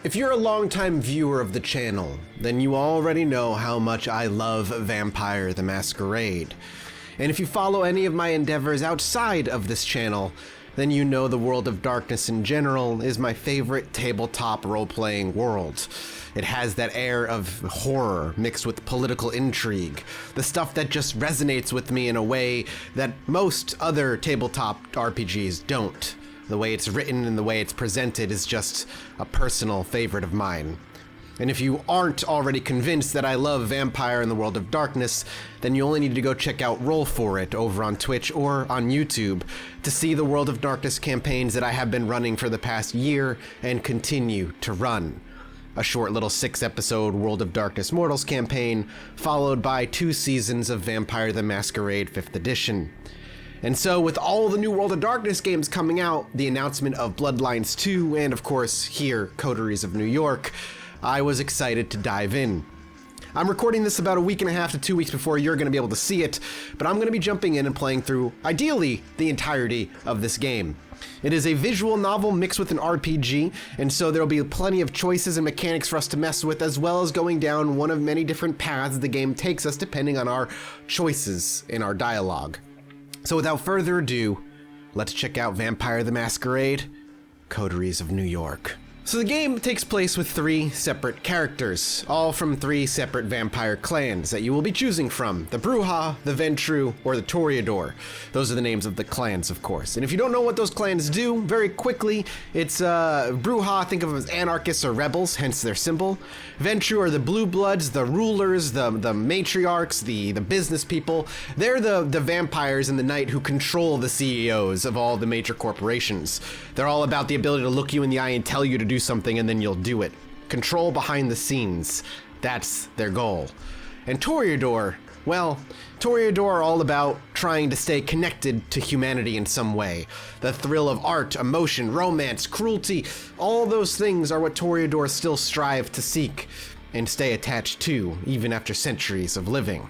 If you're a longtime viewer of the channel, then you already know how much I love Vampire the Masquerade. And if you follow any of my endeavors outside of this channel, then you know the World of Darkness in general is my favorite tabletop role-playing world. It has that air of horror mixed with political intrigue, the stuff that just resonates with me in a way that most other tabletop RPGs don't. The way it's written and the way it's presented is just a personal favorite of mine. And if you aren't already convinced that I love Vampire in the World of Darkness, then you only need to go check out Roll For It over on Twitch or on YouTube to see the World of Darkness campaigns that I have been running for the past year and continue to run. A short little 6-episode World of Darkness Mortals campaign, followed by 2 seasons of Vampire the Masquerade 5th edition. And so with all the new World of Darkness games coming out, the announcement of Bloodlines 2, and of course here, Coteries of New York, I was excited to dive in. I'm recording this about a week and a half to 2 weeks before you're going to be able to see it, but I'm going to be jumping in and playing through, ideally, the entirety of this game. It is a visual novel mixed with an RPG, and so there'll be plenty of choices and mechanics for us to mess with, as well as going down one of many different paths the game takes us depending on our choices in our dialogue. So without further ado, let's check out Vampire the Masquerade, Coteries of New York. So the game takes place with 3 separate characters, all from 3 separate vampire clans that you will be choosing from: the Brujah, the Ventrue, or the Toreador. Those are the names of the clans, of course. And if you don't know what those clans do, very quickly, it's Brujah, think of them as anarchists or rebels, hence their symbol. Ventrue are the blue bloods, the rulers, the matriarchs, the business people. They're the vampires in the night who control the CEOs of all the major corporations. They're all about the ability to look you in the eye and tell you to do something, and then you'll do it. Control behind the scenes. That's their goal. And Toreador, well, Toreador are all about trying to stay connected to humanity in some way. The thrill of art, emotion, romance, cruelty, all those things are what Toreador still strive to seek and stay attached to, even after centuries of living.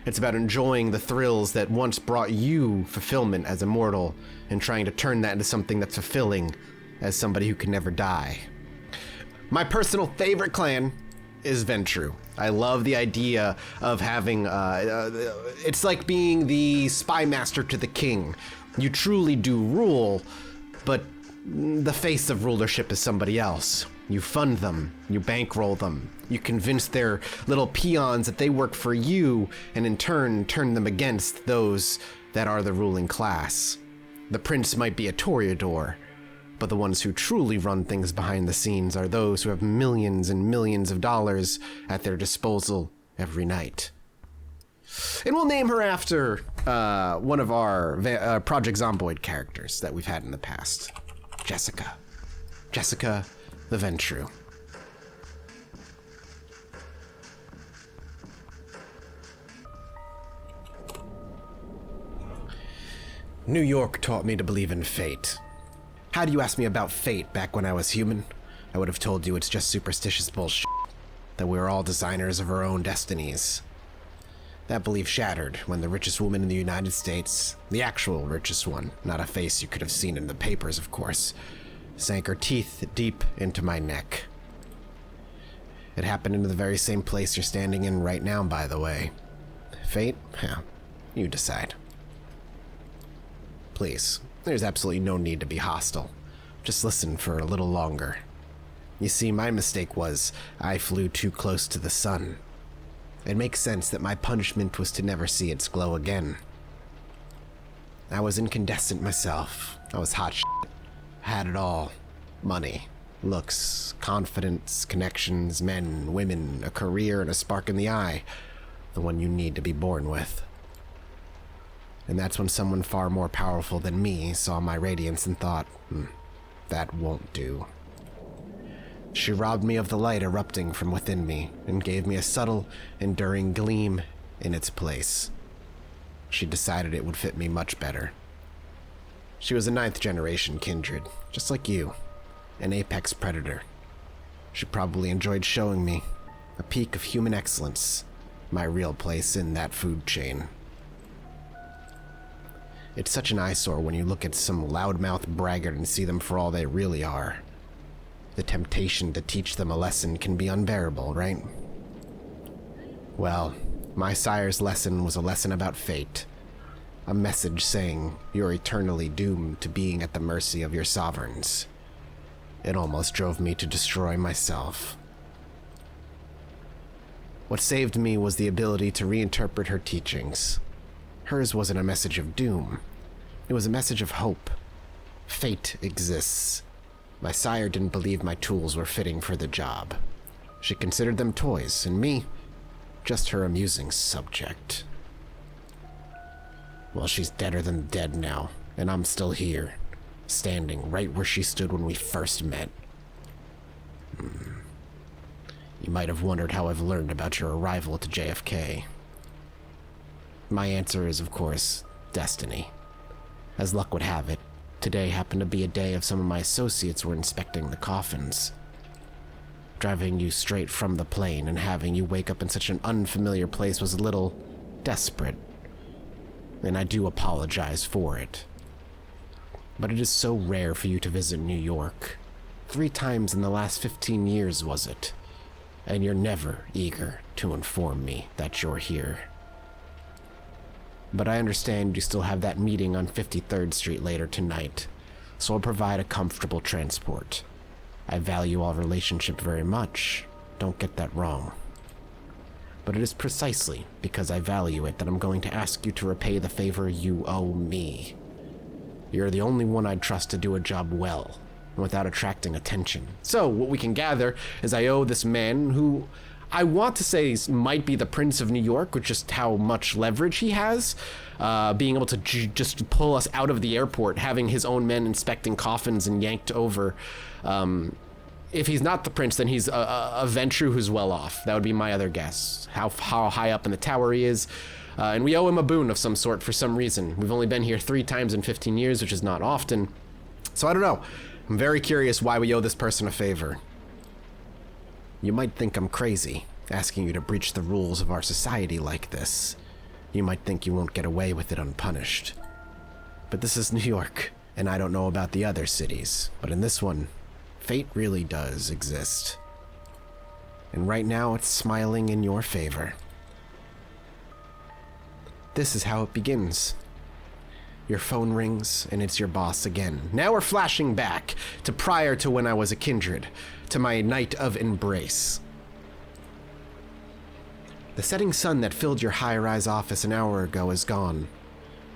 It's about enjoying the thrills that once brought you fulfillment as a mortal and trying to turn that into something that's fulfilling as somebody who can never die. My personal favorite clan is Ventrue. I love the idea of having, it's like being the spy master to the king. You truly do rule, but the face of rulership is somebody else. You fund them, you bankroll them, you convince their little peons that they work for you, and in turn turn them against those that are the ruling class. The prince might be a Toreador, but the ones who truly run things behind the scenes are those who have millions and millions of dollars at their disposal every night. And we'll name her after one of our Project Zomboid characters that we've had in the past. Jessica. Jessica the Ventrue. New York taught me to believe in fate. Had you asked me about fate back when I was human, I would have told you it's just superstitious bullshit, that we are all designers of our own destinies. That belief shattered when the richest woman in the United States, the actual richest one, not a face you could have seen in the papers, of course, sank her teeth deep into my neck. It happened in the very same place you're standing in right now, by the way. Fate? Yeah, you decide. Please. There's absolutely no need to be hostile. Just listen for a little longer. You see, my mistake was I flew too close to the sun. It makes sense that my punishment was to never see its glow again. I was incandescent myself. I was hot shit. Had it all. Money, looks, confidence, connections, men, women, a career, and a spark in the eye. The one you need to be born with. And that's when someone far more powerful than me saw my radiance and thought, that won't do. She robbed me of the light erupting from within me and gave me a subtle, enduring gleam in its place. She decided it would fit me much better. She was a 9th generation kindred, just like you, an apex predator. She probably enjoyed showing me a peak of human excellence, my real place in that food chain. It's such an eyesore when you look at some loudmouth braggart and see them for all they really are. The temptation to teach them a lesson can be unbearable, right? Well, my sire's lesson was a lesson about fate. A message saying you're eternally doomed to being at the mercy of your sovereigns. It almost drove me to destroy myself. What saved me was the ability to reinterpret her teachings. Hers wasn't a message of doom. It was a message of hope. Fate exists. My sire didn't believe my tools were fitting for the job. She considered them toys, and me, just her amusing subject. Well, she's deader than dead now, and I'm still here, standing right where she stood when we first met. You might have wondered how I've learned about your arrival to JFK. My answer is, of course, destiny. As luck would have it, today happened to be a day of some of my associates were inspecting the coffins. Driving you straight from the plane and having you wake up in such an unfamiliar place was a little desperate. And I do apologize for it. But it is so rare for you to visit New York. 3 times in the last 15 years, was it? And you're never eager to inform me that you're here. But I understand you still have that meeting on 53rd Street later tonight, so I'll provide a comfortable transport. I value our relationship very much, don't get that wrong. But it is precisely because I value it that I'm going to ask you to repay the favor you owe me. You're the only one I'd trust to do a job well, without attracting attention. So, what we can gather is I owe this man who I want to say might be the Prince of New York, with just how much leverage he has, being able to just pull us out of the airport, having his own men inspecting coffins and yanked over. If he's not the prince, then he's a Ventru who's well off. That would be my other guess. How high up in the tower he is. And we owe him a boon of some sort for some reason. We've only been here 3 times in 15 years, which is not often. So I don't know. I'm very curious why we owe this person a favor. You might think I'm crazy, asking you to breach the rules of our society like this. You might think you won't get away with it unpunished. But this is New York, and I don't know about the other cities, but in this one, fate really does exist. And right now, it's smiling in your favor. This is how it begins. Your phone rings, and it's your boss again. Now we're flashing back to prior to when I was a kindred, to my night of embrace. The setting sun that filled your high-rise office an hour ago is gone.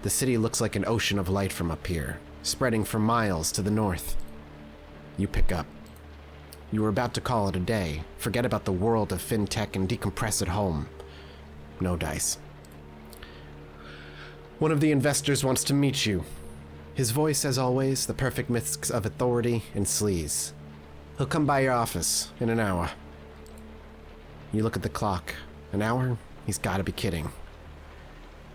The city looks like an ocean of light from up here, spreading for miles to the north. You pick up. You were about to call it a day, forget about the world of fintech and decompress at home. No dice. One of the investors wants to meet you. His voice, as always, the perfect mix of authority and sleaze. He'll come by your office in an hour. You look at the clock. An hour? He's gotta be kidding.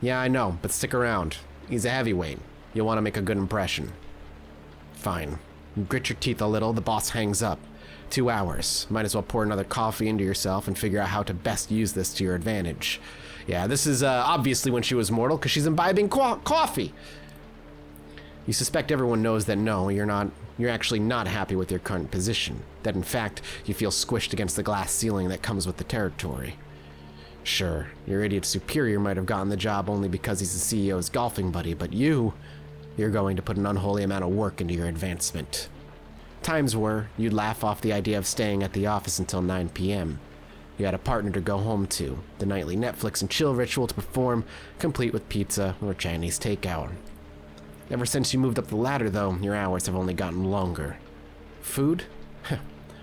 Yeah, I know, but stick around. He's a heavyweight. You'll want to make a good impression. Fine. You grit your teeth a little, the boss hangs up. 2 hours. Might as well pour another coffee into yourself and figure out how to best use this to your advantage. Yeah, this is obviously when she was mortal, because she's imbibing coffee. You suspect everyone knows that no, you're actually not happy with your current position. That in fact, you feel squished against the glass ceiling that comes with the territory. Sure, your idiot superior might have gotten the job only because he's the CEO's golfing buddy, but you're going to put an unholy amount of work into your advancement. Times were, you'd laugh off the idea of staying at the office until 9 p.m. You had a partner to go home to, the nightly Netflix and chill ritual to perform, complete with pizza or Chinese takeout. Ever since you moved up the ladder, though, your hours have only gotten longer. Food?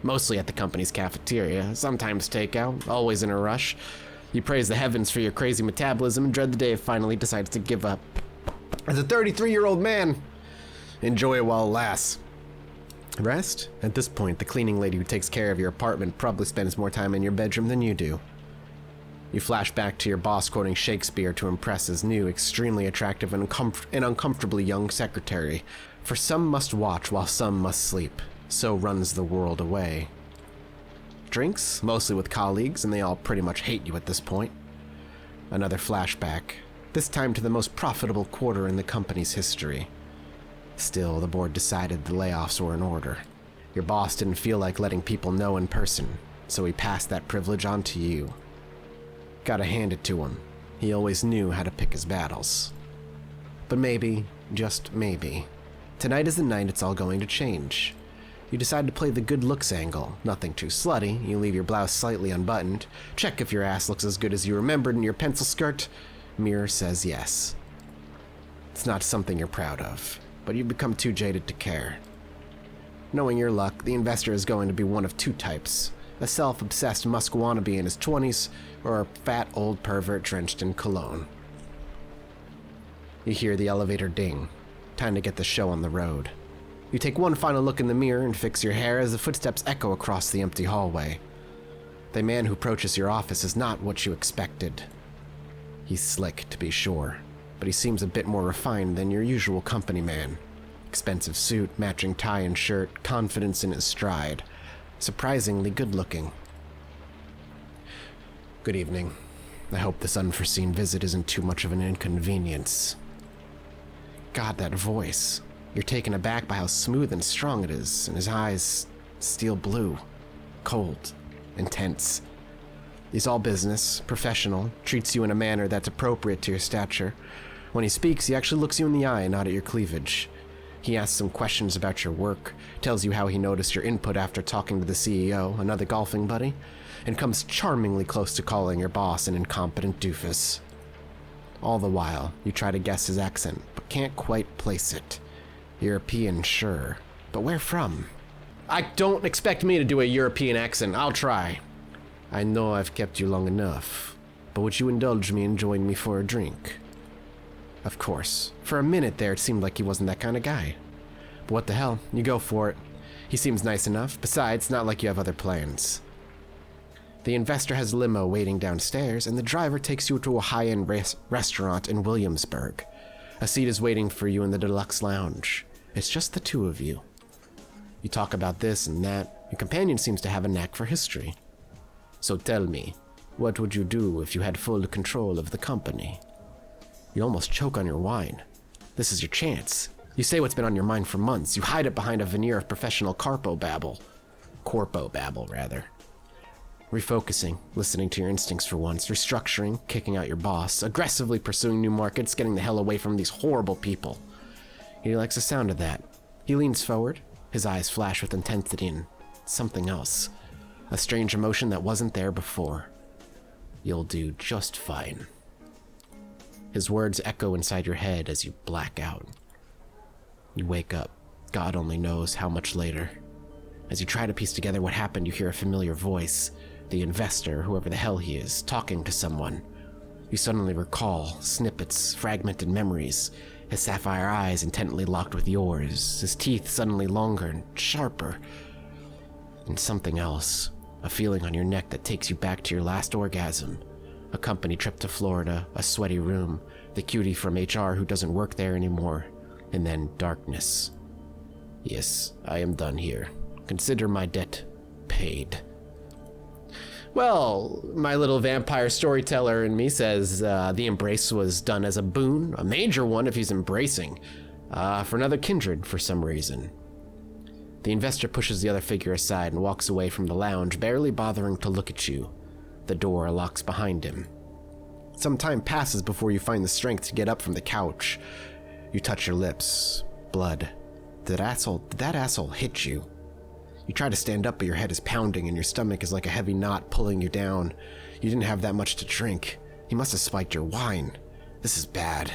Mostly at the company's cafeteria, sometimes takeout, always in a rush. You praise the heavens for your crazy metabolism and dread the day it finally decides to give up. As a 33-year-old man, enjoy it while it lasts. Rest? At this point, the cleaning lady who takes care of your apartment probably spends more time in your bedroom than you do. You flash back to your boss quoting Shakespeare to impress his new, extremely attractive and uncomfortably young secretary. For some must watch while some must sleep. So runs the world away. Drinks, mostly with colleagues, and they all pretty much hate you at this point. Another flashback, this time to the most profitable quarter in the company's history. Still, the board decided the layoffs were in order. Your boss didn't feel like letting people know in person, so he passed that privilege on to you. Gotta hand it to him. He always knew how to pick his battles. But maybe, just maybe, tonight is the night it's all going to change. You decide to play the good looks angle, nothing too slutty. You leave your blouse slightly unbuttoned, check if your ass looks as good as you remembered in your pencil skirt. Mirror says yes. It's not something you're proud of, but you've become too jaded to care. Knowing your luck, the investor is going to be one of two types: a self-obsessed musk-wannabe in his 20s, or a fat old pervert drenched in cologne. You hear the elevator ding. Time to get the show on the road. You take one final look in the mirror and fix your hair as the footsteps echo across the empty hallway. The man who approaches your office is not what you expected. He's slick, to be sure, but he seems a bit more refined than your usual company man. Expensive suit, matching tie and shirt, confidence in his stride. Surprisingly good-looking. Good evening. I hope this unforeseen visit isn't too much of an inconvenience. God, that voice. You're taken aback by how smooth and strong it is, and his eyes, steel blue, cold, intense. He's all business, professional, treats you in a manner that's appropriate to your stature. When he speaks, he actually looks you in the eye and not at your cleavage. He asks some questions about your work, tells you how he noticed your input after talking to the CEO, another golfing buddy, and comes charmingly close to calling your boss an incompetent doofus. All the while, you try to guess his accent, but can't quite place it. European, sure, but where from? I don't expect me to do a European accent. I'll try. I know I've kept you long enough, but would you indulge me and join me for a drink? Of course. For a minute there, it seemed like he wasn't that kind of guy. But what the hell, you go for it. He seems nice enough. Besides, not like you have other plans. The investor has a limo waiting downstairs, and the driver takes you to a high-end restaurant in Williamsburg. A seat is waiting for you in the deluxe lounge. It's just the two of you. You talk about this and that. Your companion seems to have a knack for history. So tell me, what would you do if you had full control of the company? You almost choke on your wine. This is your chance. You say what's been on your mind for months. You hide it behind a veneer of professional corpo babble, rather. Refocusing, listening to your instincts for once, restructuring, kicking out your boss, aggressively pursuing new markets, getting the hell away from these horrible people. He likes the sound of that. He leans forward, his eyes flash with intensity and something else. A strange emotion that wasn't there before. You'll do just fine. His words echo inside your head as you black out. You wake up, God only knows how much later. As you try to piece together what happened, you hear a familiar voice, the investor, whoever the hell he is, talking to someone. You suddenly recall snippets, fragmented memories, his sapphire eyes intently locked with yours, his teeth suddenly longer and sharper. And something else, a feeling on your neck that takes you back to your last orgasm. A company trip to Florida, a sweaty room, the cutie from HR who doesn't work there anymore, and then darkness. Yes, I am done here. Consider my debt paid. Well, my little vampire storyteller in me says the embrace was done as a boon, a major one if he's embracing, for another kindred for some reason. The investor pushes the other figure aside and walks away from the lounge, barely bothering to look at you. The door locks behind him. Some time passes before you find the strength to get up from the couch. You touch your lips. Blood. Did that asshole hit you? You try to stand up, but your head is pounding and your stomach is like a heavy knot pulling you down. You didn't have that much to drink. He must have spiked your wine. This is bad.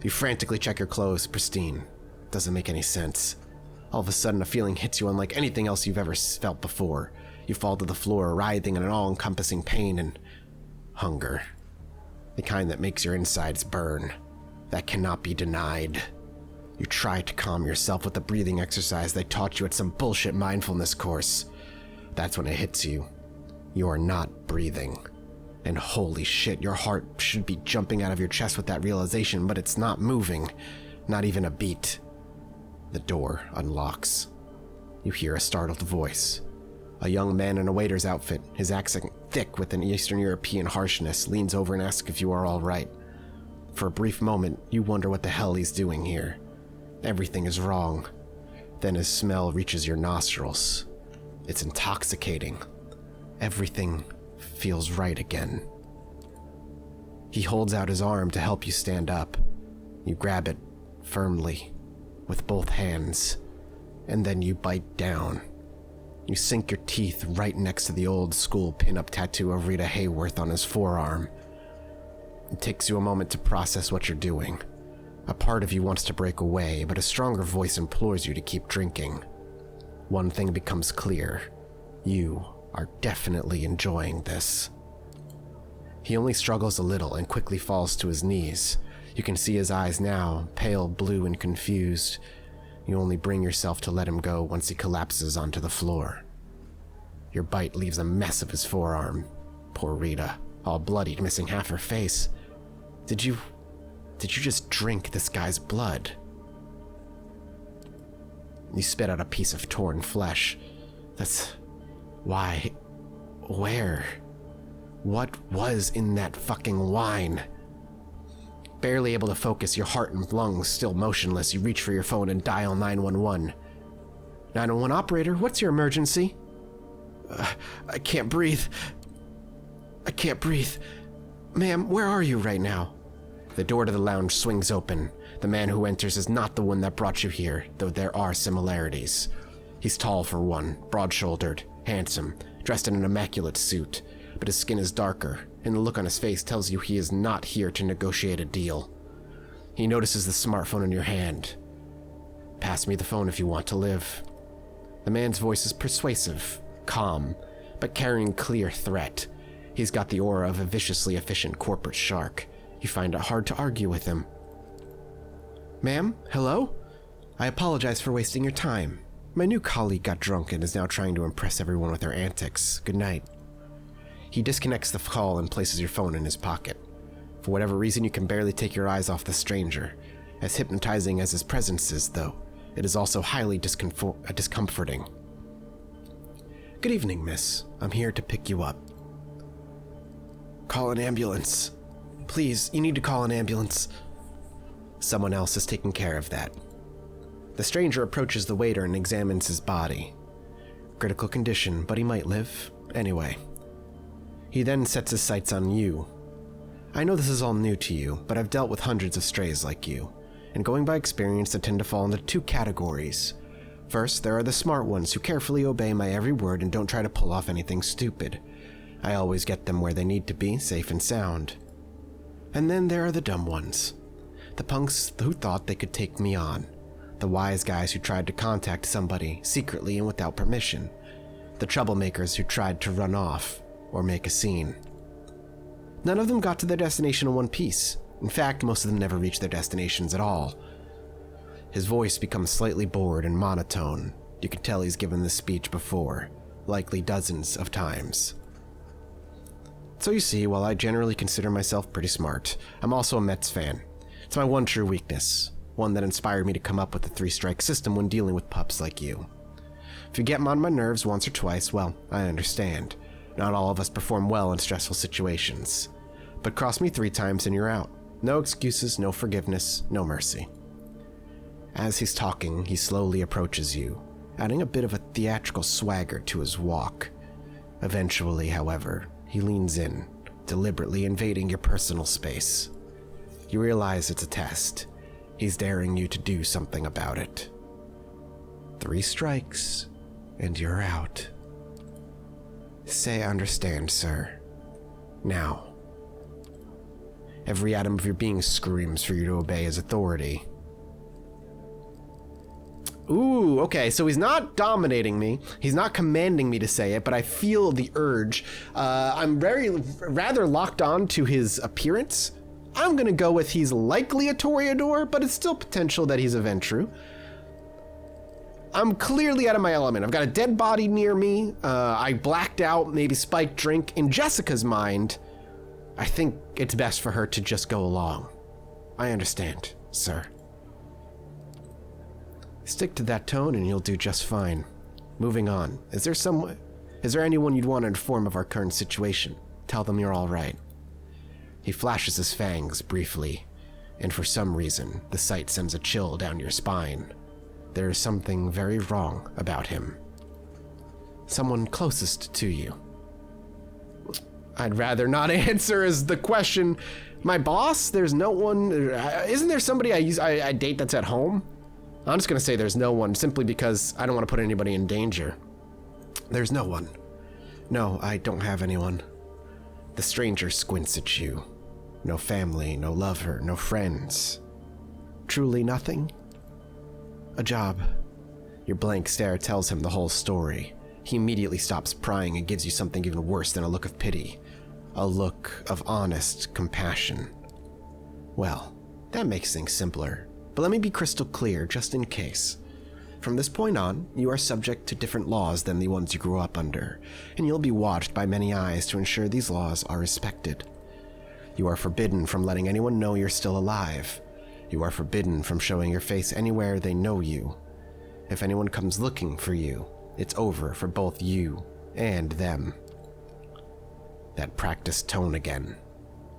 You frantically check your clothes, pristine. Doesn't make any sense. All of a sudden, a feeling hits you unlike anything else you've ever felt before. You fall to the floor, writhing in an all-encompassing pain and hunger. The kind that makes your insides burn. That cannot be denied. You try to calm yourself with the breathing exercise they taught you at some bullshit mindfulness course. That's when it hits you. You are not breathing. And holy shit, your heart should be jumping out of your chest with that realization, but it's not moving. Not even a beat. The door unlocks. You hear a startled voice. A young man in a waiter's outfit, his accent thick with an Eastern European harshness, leans over and asks if you are all right. For a brief moment, you wonder what the hell he's doing here. Everything is wrong. Then his smell reaches your nostrils. It's intoxicating. Everything feels right again. He holds out his arm to help you stand up. You grab it firmly with both hands, and then you bite down. You sink your teeth right next to the old school pinup tattoo of Rita Hayworth on his forearm. It takes you a moment to process what you're doing. A part of you wants to break away, but a stronger voice implores you to keep drinking. One thing becomes clear. You are definitely enjoying this. He only struggles a little and quickly falls to his knees. You can see his eyes now, pale blue and confused. You only bring yourself to let him go once he collapses onto the floor. Your bite leaves a mess of his forearm. Poor Rita, all bloodied, missing half her face. Did you just drink this guy's blood? You spit out a piece of torn flesh. Why? Where? What was in that fucking wine? Barely able to focus, your heart and lungs still motionless, you reach for your phone and dial 911. 911 operator, what's your emergency? I can't breathe. I can't breathe. Ma'am, where are you right now? The door to the lounge swings open. The man who enters is not the one that brought you here, though there are similarities. He's tall for one, broad-shouldered, handsome, dressed in an immaculate suit, but his skin is darker, and the look on his face tells you he is not here to negotiate a deal. He notices the smartphone in your hand. Pass me the phone if you want to live. The man's voice is persuasive, calm, but carrying clear threat. He's got the aura of a viciously efficient corporate shark. You find it hard to argue with him. Ma'am, hello? I apologize for wasting your time. My new colleague got drunk and is now trying to impress everyone with her antics. Good night. He disconnects the call and places your phone in his pocket. For whatever reason, you can barely take your eyes off the stranger. As hypnotizing as his presence is, though, it is also highly discomforting. Good evening, miss. I'm here to pick you up. Call an ambulance. Please, you need to call an ambulance. Someone else is taking care of that. The stranger approaches the waiter and examines his body. Critical condition, but he might live. Anyway. He then sets his sights on you. I know this is all new to you, but I've dealt with hundreds of strays like you, and going by experience, I tend to fall into two categories. First, there are the smart ones who carefully obey my every word and don't try to pull off anything stupid. I always get them where they need to be, safe and sound. And then there are the dumb ones. The punks who thought they could take me on. The wise guys who tried to contact somebody secretly and without permission. The troublemakers who tried to run off or make a scene. None of them got to their destination in one piece. In fact, most of them never reached their destinations at all. His voice becomes slightly bored and monotone. You can tell he's given this speech before, likely dozens of times. So you see, while I generally consider myself pretty smart, I'm also a Mets fan. It's my one true weakness, one that inspired me to come up with the three-strike system when dealing with pups like you. If you get on my nerves once or twice, well, I understand. Not all of us perform well in stressful situations. But cross me 3 times and you're out. No excuses, no forgiveness, no mercy. As he's talking, he slowly approaches you, adding a bit of a theatrical swagger to his walk. Eventually, however, he leans in, deliberately invading your personal space. You realize it's a test. He's daring you to do something about it. 3 strikes, and you're out. Say I understand, sir. Now. Every atom of your being screams for you to obey his authority. Ooh, okay, so he's not dominating me. He's not commanding me to say it, but I feel the urge. I'm rather locked on to his appearance. I'm gonna go with he's likely a Toreador, but it's still potential that he's a Ventru. I'm clearly out of my element. I've got a dead body near me. I blacked out, maybe spiked drink. In Jessica's mind, I think it's best for her to just go along. I understand, sir. Stick to that tone and you'll do just fine. Moving on. Is there anyone you'd want to inform of our current situation? Tell them you're all right. He flashes his fangs briefly, and for some reason, the sight sends a chill down your spine. There is something very wrong about him. Someone closest to you. I'd rather not answer as the question. My boss? There's no one. Isn't there somebody I date that's at home? I'm just gonna say there's no one, simply because I don't want to put anybody in danger. There's no one. No, I don't have anyone. The stranger squints at you. No family, no lover, no friends. Truly nothing? A job. Your blank stare tells him the whole story. He immediately stops prying and gives you something even worse than a look of pity. A look of honest compassion. Well, that makes things simpler. But let me be crystal clear, just in case. From this point on, you are subject to different laws than the ones you grew up under, and you'll be watched by many eyes to ensure these laws are respected. You are forbidden from letting anyone know you're still alive. You are forbidden from showing your face anywhere they know you. If anyone comes looking for you, it's over for both you and them. That practiced tone again.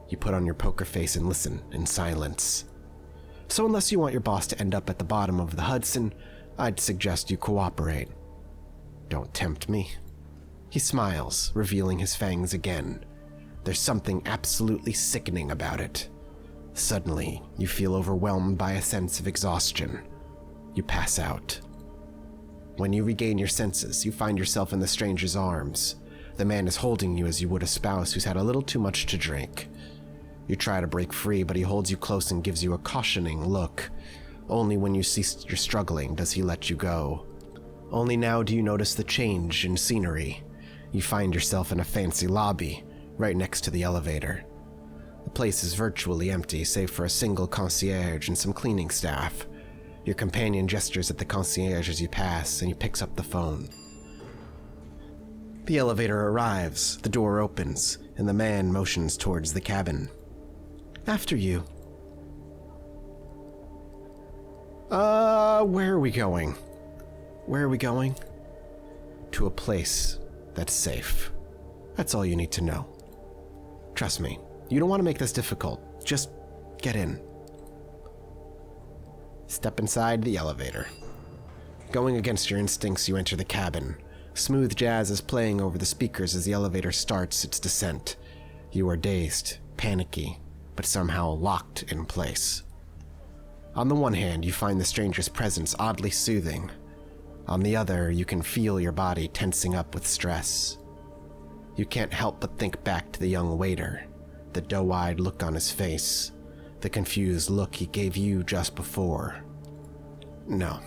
You put on your poker face and listen in silence. So unless you want your boss to end up at the bottom of the Hudson, I'd suggest you cooperate. Don't tempt me. He smiles, revealing his fangs again. There's something absolutely sickening about it. Suddenly, you feel overwhelmed by a sense of exhaustion. You pass out. When you regain your senses, you find yourself in the stranger's arms. The man is holding you as you would a spouse who's had a little too much to drink. You try to break free, but he holds you close and gives you a cautioning look. Only when you see you're struggling does he let you go. Only now do you notice the change in scenery. You find yourself in a fancy lobby, right next to the elevator. The place is virtually empty, save for a single concierge and some cleaning staff. Your companion gestures at the concierge as you pass, and he picks up the phone. The elevator arrives, the door opens, and the man motions towards the cabin. After you. Where are we going? Where are we going? To a place that's safe. That's all you need to know. Trust me, you don't want to make this difficult. Just get in. Step inside the elevator. Going against your instincts, you enter the cabin. Smooth jazz is playing over the speakers as the elevator starts its descent. You are dazed, panicky, but somehow locked in place. On the one hand, you find the stranger's presence oddly soothing. On the other, you can feel your body tensing up with stress. You can't help but think back to the young waiter, the doe-eyed look on his face, the confused look he gave you just before. No,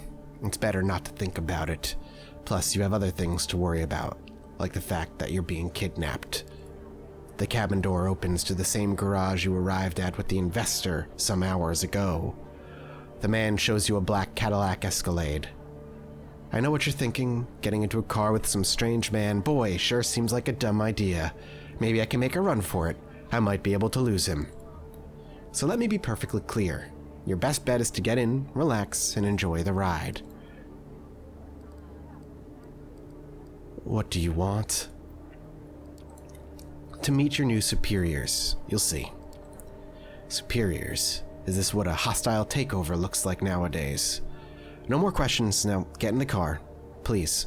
it's better not to think about it. Plus, you have other things to worry about, like the fact that you're being kidnapped. The cabin door opens to the same garage you arrived at with the investor some hours ago. The man shows you a black Cadillac Escalade. I know what you're thinking, getting into a car with some strange man, boy, sure seems like a dumb idea. Maybe I can make a run for it. I might be able to lose him. So let me be perfectly clear. Your best bet is to get in, relax, and enjoy the ride. What do you want? To meet your new superiors, you'll see. Superiors? Is this what a hostile takeover looks like nowadays? No more questions, now get in the car, please.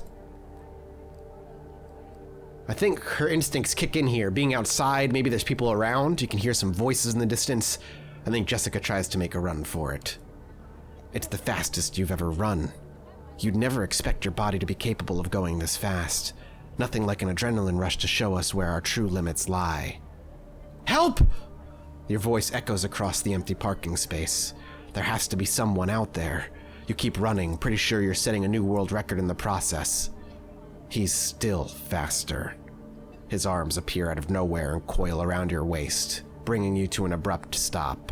I think her instincts kick in here. Being outside, maybe there's people around, you can hear some voices in the distance. I think Jessica tries to make a run for it. It's the fastest you've ever run. You'd never expect your body to be capable of going this fast. Nothing like an adrenaline rush to show us where our true limits lie. Help! Your voice echoes across the empty parking space. There has to be someone out there. You keep running, pretty sure you're setting a new world record in the process. He's still faster. His arms appear out of nowhere and coil around your waist, bringing you to an abrupt stop.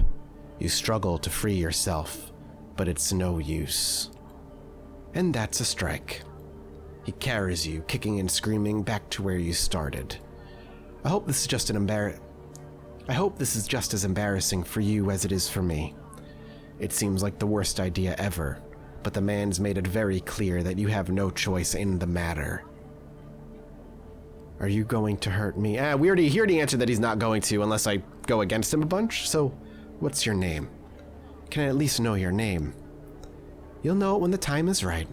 You struggle to free yourself, but it's no use. And that's a strike. He carries you, kicking and screaming, back to where you started. I hope this is just as embarrassing for you as it is for me. It seems like the worst idea ever, but the man's made it very clear that you have no choice in the matter. Are you going to hurt me? He already answered that he's not going to unless I go against him a bunch, so what's your name? Can I at least know your name? You'll know it when the time is right.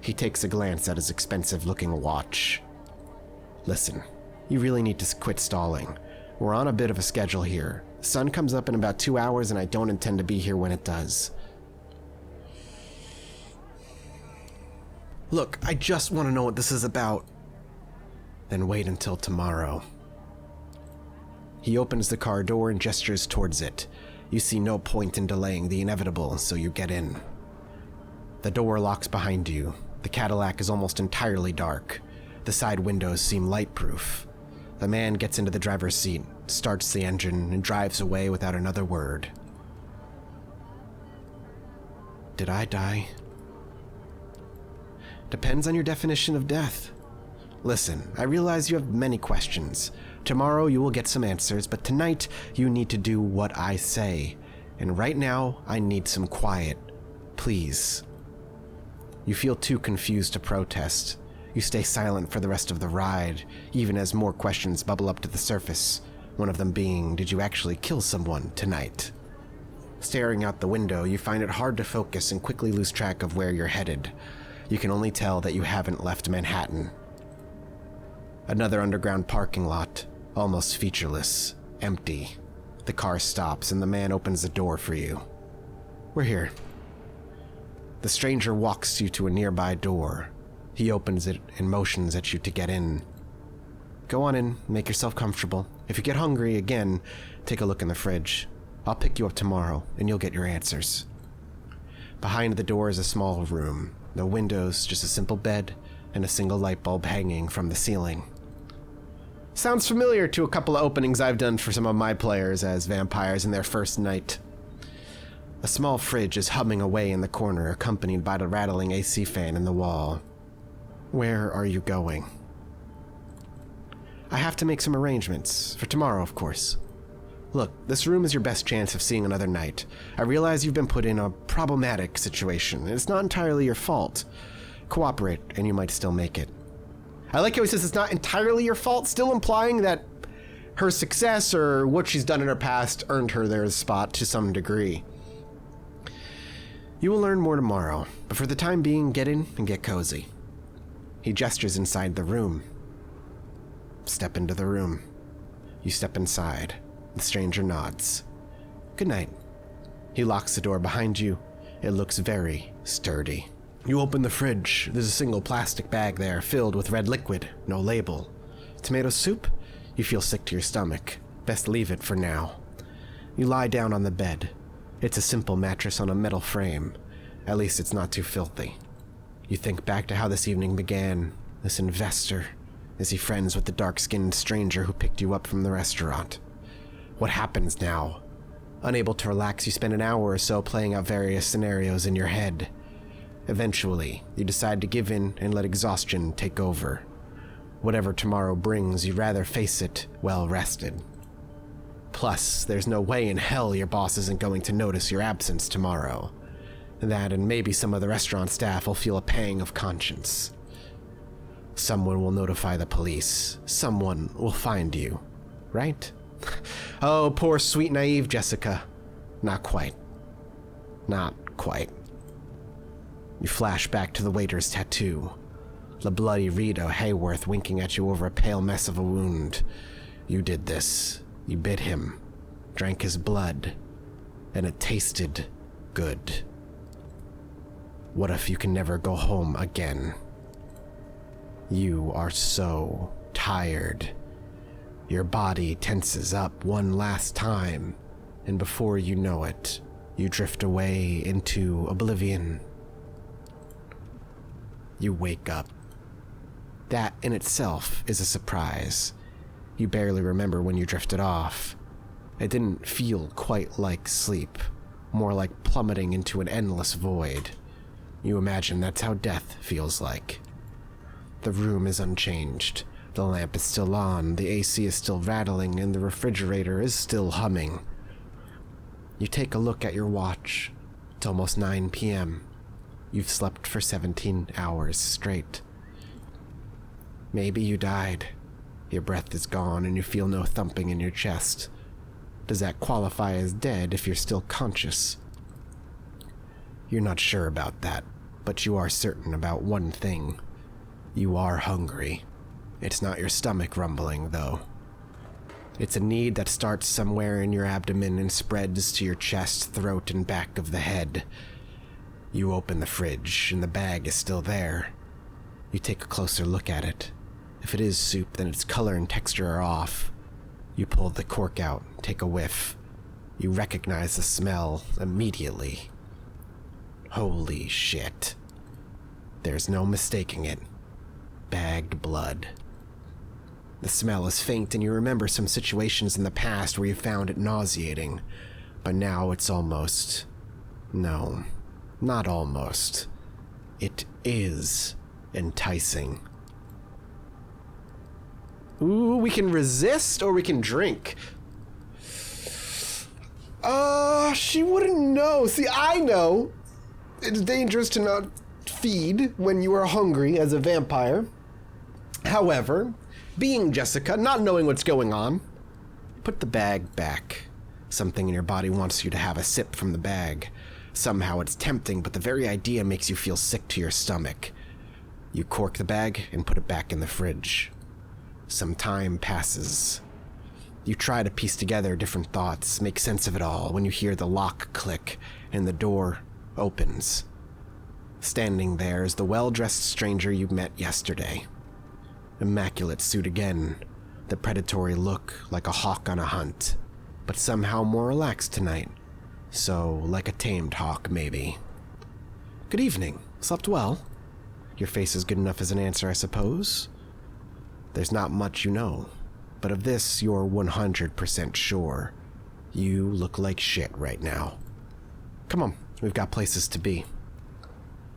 He takes a glance at his expensive-looking watch. Listen, you really need to quit stalling. We're on a bit of a schedule here. The sun comes up in about 2 hours, and I don't intend to be here when it does. Look, I just want to know what this is about. Then wait until tomorrow. He opens the car door and gestures towards it. You see no point in delaying the inevitable, so you get in. The door locks behind you. The Cadillac is almost entirely dark. The side windows seem light-proof. The man gets into the driver's seat, starts the engine, and drives away without another word. Did I die? Depends on your definition of death. Listen, I realize you have many questions. Tomorrow you will get some answers, but tonight you need to do what I say. And right now, I need some quiet. Please. You feel too confused to protest. You stay silent for the rest of the ride, even as more questions bubble up to the surface, one of them being, did you actually kill someone tonight? Staring out the window, you find it hard to focus and quickly lose track of where you're headed. You can only tell that you haven't left Manhattan. Another underground parking lot, almost featureless, empty. The car stops and the man opens the door for you. We're here. The stranger walks you to a nearby door. He opens it and motions at you to get in. Go on in, make yourself comfortable. If you get hungry again, take a look in the fridge. I'll pick you up tomorrow and you'll get your answers. Behind the door is a small room. No windows, just a simple bed and a single light bulb hanging from the ceiling. Sounds familiar to a couple of openings I've done for some of my players as vampires in their first night. A small fridge is humming away in the corner, accompanied by the rattling AC fan in the wall. Where are you going? I have to make some arrangements. For tomorrow, of course. Look, this room is your best chance of seeing another night. I realize you've been put in a problematic situation, and it's not entirely your fault. Cooperate, and you might still make it. I like how he says it's not entirely your fault, still implying that her success or what she's done in her past earned her their spot to some degree. You will learn more tomorrow, but for the time being, get in and get cozy. He gestures inside the room. Step into the room. You step inside. The stranger nods. Good night. He locks the door behind you. It looks very sturdy. You open the fridge. There's a single plastic bag there filled with red liquid, no label. Tomato soup? You feel sick to your stomach. Best leave it for now. You lie down on the bed. It's a simple mattress on a metal frame. At least it's not too filthy. You think back to how this evening began. This investor. Is he friends with the dark-skinned stranger who picked you up from the restaurant? What happens now? Unable to relax, you spend an hour or so playing out various scenarios in your head. Eventually, you decide to give in and let exhaustion take over. Whatever tomorrow brings, you'd rather face it well rested. Plus, there's no way in hell your boss isn't going to notice your absence tomorrow. That and maybe some of the restaurant staff will feel a pang of conscience. Someone will notify the police. Someone will find you. Right? Oh, poor sweet naive Jessica. Not quite. Not quite. You flash back to the waiter's tattoo. The bloody Rito Hayworth winking at you over a pale mess of a wound. You did this. You bit him. Drank his blood. And it tasted good. What if you can never go home again? You are so tired. Your body tenses up one last time, and before you know it, you drift away into oblivion. You wake up. That in itself is a surprise. You barely remember when you drifted off. It didn't feel quite like sleep, more like plummeting into an endless void. You imagine that's how death feels like. The room is unchanged. The lamp is still on, the AC is still rattling, and the refrigerator is still humming. You take a look at your watch. It's almost 9 p.m. You've slept for 17 hours straight. Maybe you died. Your breath is gone and you feel no thumping in your chest. Does that qualify as dead if you're still conscious? You're not sure about that, but you are certain about one thing. You are hungry. It's not your stomach rumbling, though. It's a need that starts somewhere in your abdomen and spreads to your chest, throat, and back of the head. You open the fridge, and the bag is still there. You take a closer look at it. If it is soup, then its color and texture are off. You pull the cork out, take a whiff. You recognize the smell immediately. Holy shit. There's no mistaking it. Bagged blood. The smell is faint, and you remember some situations in the past where you found it nauseating. But now it's almost... No, not almost. It is enticing. Ooh, we can resist or we can drink. She wouldn't know. See, I know. It's dangerous to not feed when you are hungry as a vampire. However, being Jessica, not knowing what's going on, put the bag back. Something in your body wants you to have a sip from the bag. Somehow it's tempting, but the very idea makes you feel sick to your stomach. You cork the bag and put it back in the fridge. Some time passes. You try to piece together different thoughts, make sense of it all, when you hear the lock click and the door opens. Standing there is the well-dressed stranger you met yesterday. Immaculate suit again, the predatory look like a hawk on a hunt, but somehow more relaxed tonight. So, like a tamed hawk, maybe. Good evening. Slept well? Your face is good enough as an answer, I suppose? There's not much you know, but of this you're 100% sure. You look like shit right now. Come on, we've got places to be.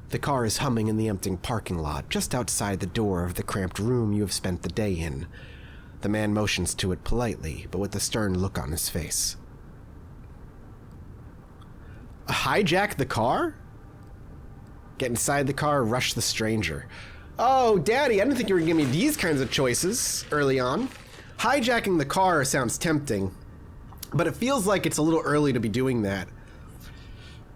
The car is humming in the empty parking lot, just outside the door of the cramped room you have spent the day in. The man motions to it politely, but with a stern look on his face. Hijack the car? Get inside the car, rush the stranger. Oh, Daddy, I didn't think you were going to give me these kinds of choices early on. Hijacking the car sounds tempting, but it feels like it's a little early to be doing that.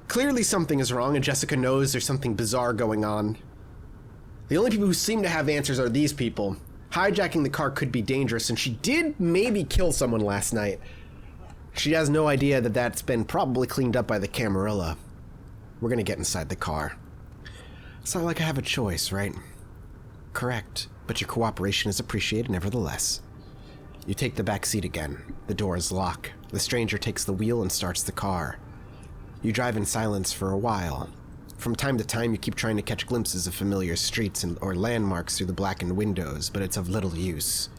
Clearly something is wrong, and Jessica knows there's something bizarre going on. The only people who seem to have answers are these people. Hijacking the car could be dangerous, and she did maybe kill someone last night. She has no idea that that's been probably cleaned up by the Camarilla. We're gonna get inside the car. It's not like I have a choice, right? Correct, but your cooperation is appreciated nevertheless. You take the back seat again. The door is locked. The stranger takes the wheel and starts the car. You drive in silence for a while. From time to time, you keep trying to catch glimpses of familiar streets or landmarks through the blackened windows, but it's of little use.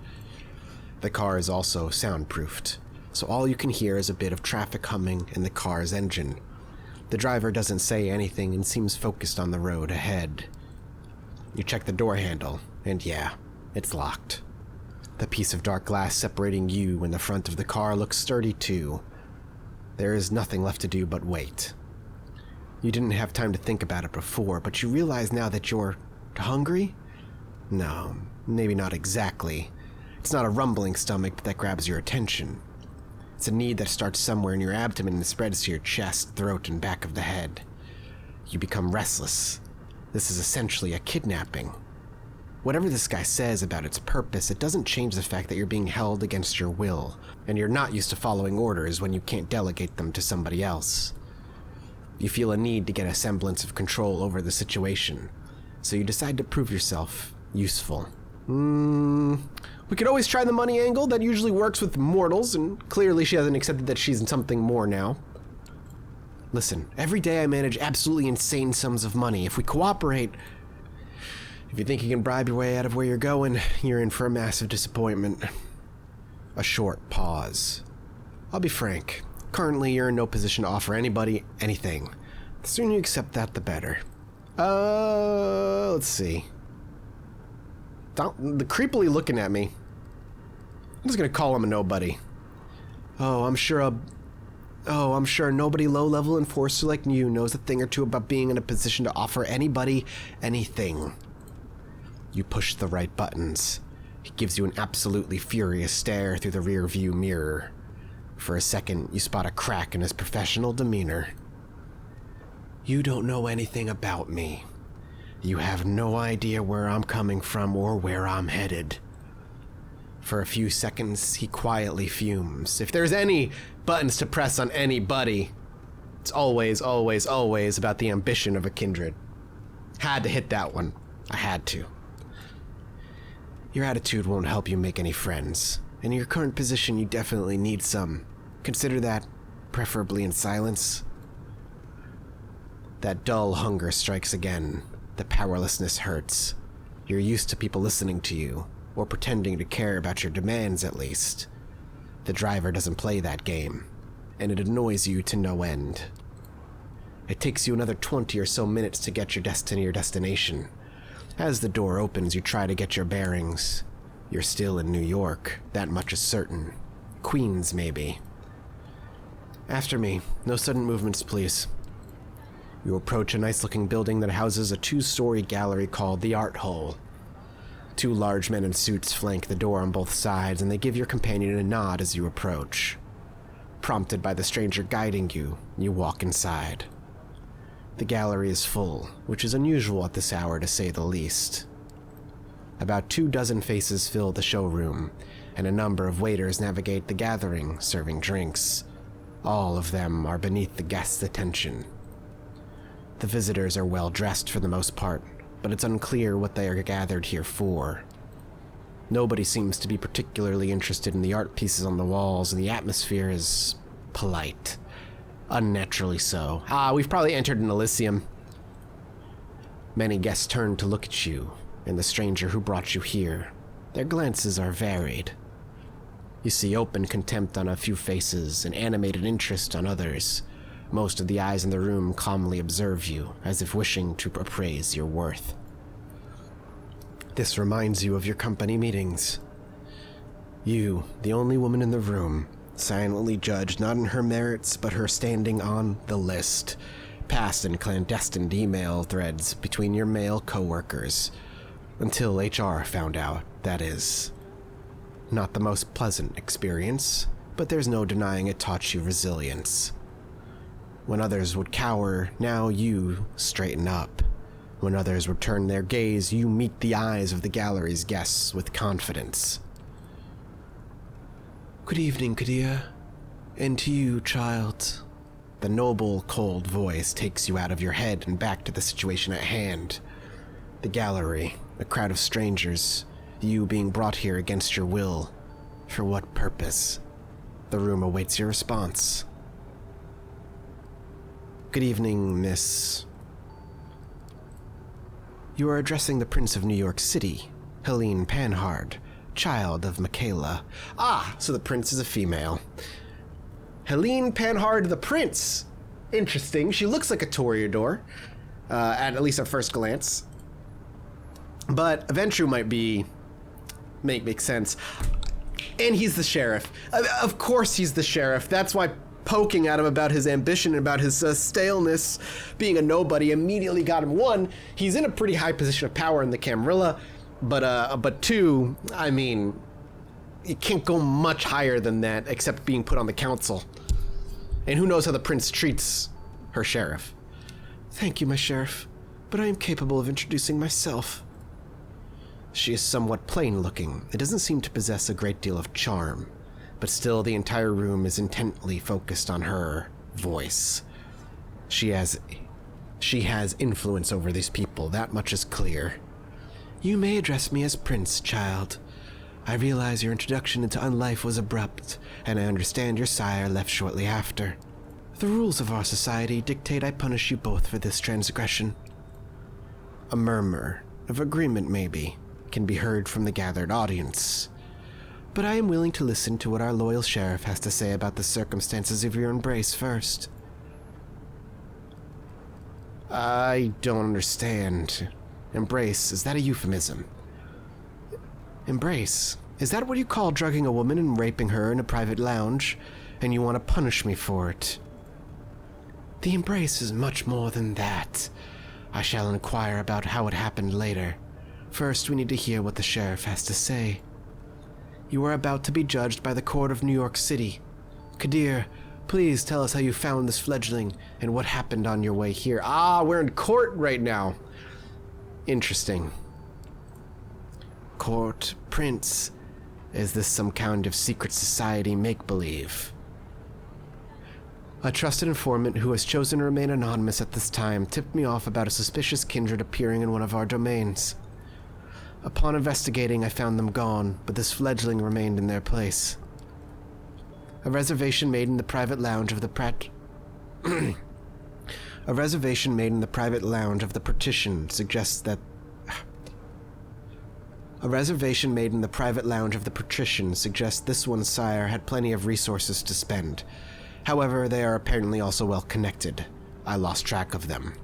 The car is also soundproofed, so all you can hear is a bit of traffic humming and the car's engine. The driver doesn't say anything and seems focused on the road ahead. You check the door handle, and yeah, it's locked. The piece of dark glass separating you and the front of the car looks sturdy too. There is nothing left to do but wait. You didn't have time to think about it before, but you realize now that you're hungry? No, maybe not exactly. It's not a rumbling stomach that grabs your attention. It's a need that starts somewhere in your abdomen and spreads to your chest, throat, and back of the head. You become restless. This is essentially a kidnapping. Whatever this guy says about its purpose, it doesn't change the fact that you're being held against your will, and you're not used to following orders when you can't delegate them to somebody else. You feel a need to get a semblance of control over the situation, so you decide to prove yourself useful. We could always try the money angle. That usually works with mortals, and clearly she hasn't accepted that she's in something more now. Listen, every day I manage absolutely insane sums of money. If we cooperate... If you think you can bribe your way out of where you're going, you're in for a massive disappointment. A short pause. I'll be frank. Currently, you're in no position to offer anybody anything. The sooner you accept that, the better. Let's see. The creepily looking at me. I'm just gonna call him a nobody. I'm sure a nobody low-level enforcer like you knows a thing or two about being in a position to offer anybody anything. You push the right buttons. He gives you an absolutely furious stare through the rear-view mirror. For a second, you spot a crack in his professional demeanor. You don't know anything about me. You have no idea where I'm coming from or where I'm headed. For a few seconds, he quietly fumes. If there's any buttons to press on anybody, it's always, always, always about the ambition of a kindred. Had to hit that one. I had to. Your attitude won't help you make any friends. In your current position, you definitely need some. Consider that, preferably in silence. That dull hunger strikes again. The powerlessness hurts. You're used to people listening to you, or pretending to care about your demands at least. The driver doesn't play that game, and it annoys you to no end. It takes you another 20 or so minutes to get your destination. As the door opens, you try to get your bearings. You're still in New York, that much is certain. Queens, maybe. After me, no sudden movements, please. You approach a nice-looking building that houses a 2-story gallery called the Art Hole. 2 large men in suits flank the door on both sides, and they give your companion a nod as you approach. Prompted by the stranger guiding you, you walk inside. The gallery is full, which is unusual at this hour to say the least. About 24 faces fill the showroom, and a number of waiters navigate the gathering, serving drinks. All of them are beneath the guests' attention. The visitors are well dressed for the most part, but it's unclear what they are gathered here for. Nobody seems to be particularly interested in the art pieces on the walls, and the atmosphere is polite. Unnaturally so. We've probably entered an Elysium. Many guests turn to look at you, and the stranger who brought you here. Their glances are varied. You see open contempt on a few faces and animated interest on others. Most of the eyes in the room calmly observe you, as if wishing to appraise your worth. This reminds you of your company meetings. You, the only woman in the room, silently judged not in her merits, but her standing on the list, passed in clandestine email threads between your male co-workers, until HR found out, that is. Not the most pleasant experience, but there's no denying it taught you resilience. When others would cower, now you straighten up. When others would turn their gaze, you meet the eyes of the gallery's guests with confidence. Good evening, Kadir. And to you, child. The noble, cold voice takes you out of your head and back to the situation at hand. The gallery, a crowd of strangers, you being brought here against your will. For what purpose? The room awaits your response. Good evening, Miss. You are addressing the Prince of New York City, Helene Panhard, child of Michaela. So the prince is a female. Helene Panhard the Prince. Interesting. She looks like a Toreador, at least at first glance. But Aventru might be... make sense. And he's the sheriff. Of course he's the sheriff. That's why poking at him about his ambition and about his staleness, being a nobody, immediately got him. 1, he's in a pretty high position of power in the Camarilla, but 2, I mean, you can't go much higher than that except being put on the council. And who knows how the prince treats her sheriff. Thank you, my sheriff, but I am capable of introducing myself. She is somewhat plain-looking. It doesn't seem to possess a great deal of charm, but still the entire room is intently focused on her voice. She has influence over these people, that much is clear. You may address me as Prince, child. I realize your introduction into unlife was abrupt, and I understand your sire left shortly after. The rules of our society dictate I punish you both for this transgression. A murmur, of agreement maybe, can be heard from the gathered audience. But I am willing to listen to what our loyal sheriff has to say about the circumstances of your embrace first. I don't understand. Embrace, is that a euphemism? Embrace, is that what you call drugging a woman and raping her in a private lounge, and you want to punish me for it? The embrace is much more than that. I shall inquire about how it happened later. First, we need to hear what the sheriff has to say. You are about to be judged by the court of New York City. Kadir, Please tell us how you found this fledgling and what happened on your way here. Ah, we're in court right now. Interesting. Court, prince. Is this some kind of secret society make-believe? A trusted informant who has chosen to remain anonymous at this time tipped me off about a suspicious kindred appearing in one of our domains. Upon investigating, I found them gone, but this fledgling remained in their place. A reservation made in the private lounge of the partition suggests that this one's sire had plenty of resources to spend. However, they are apparently also well connected. I lost track of them.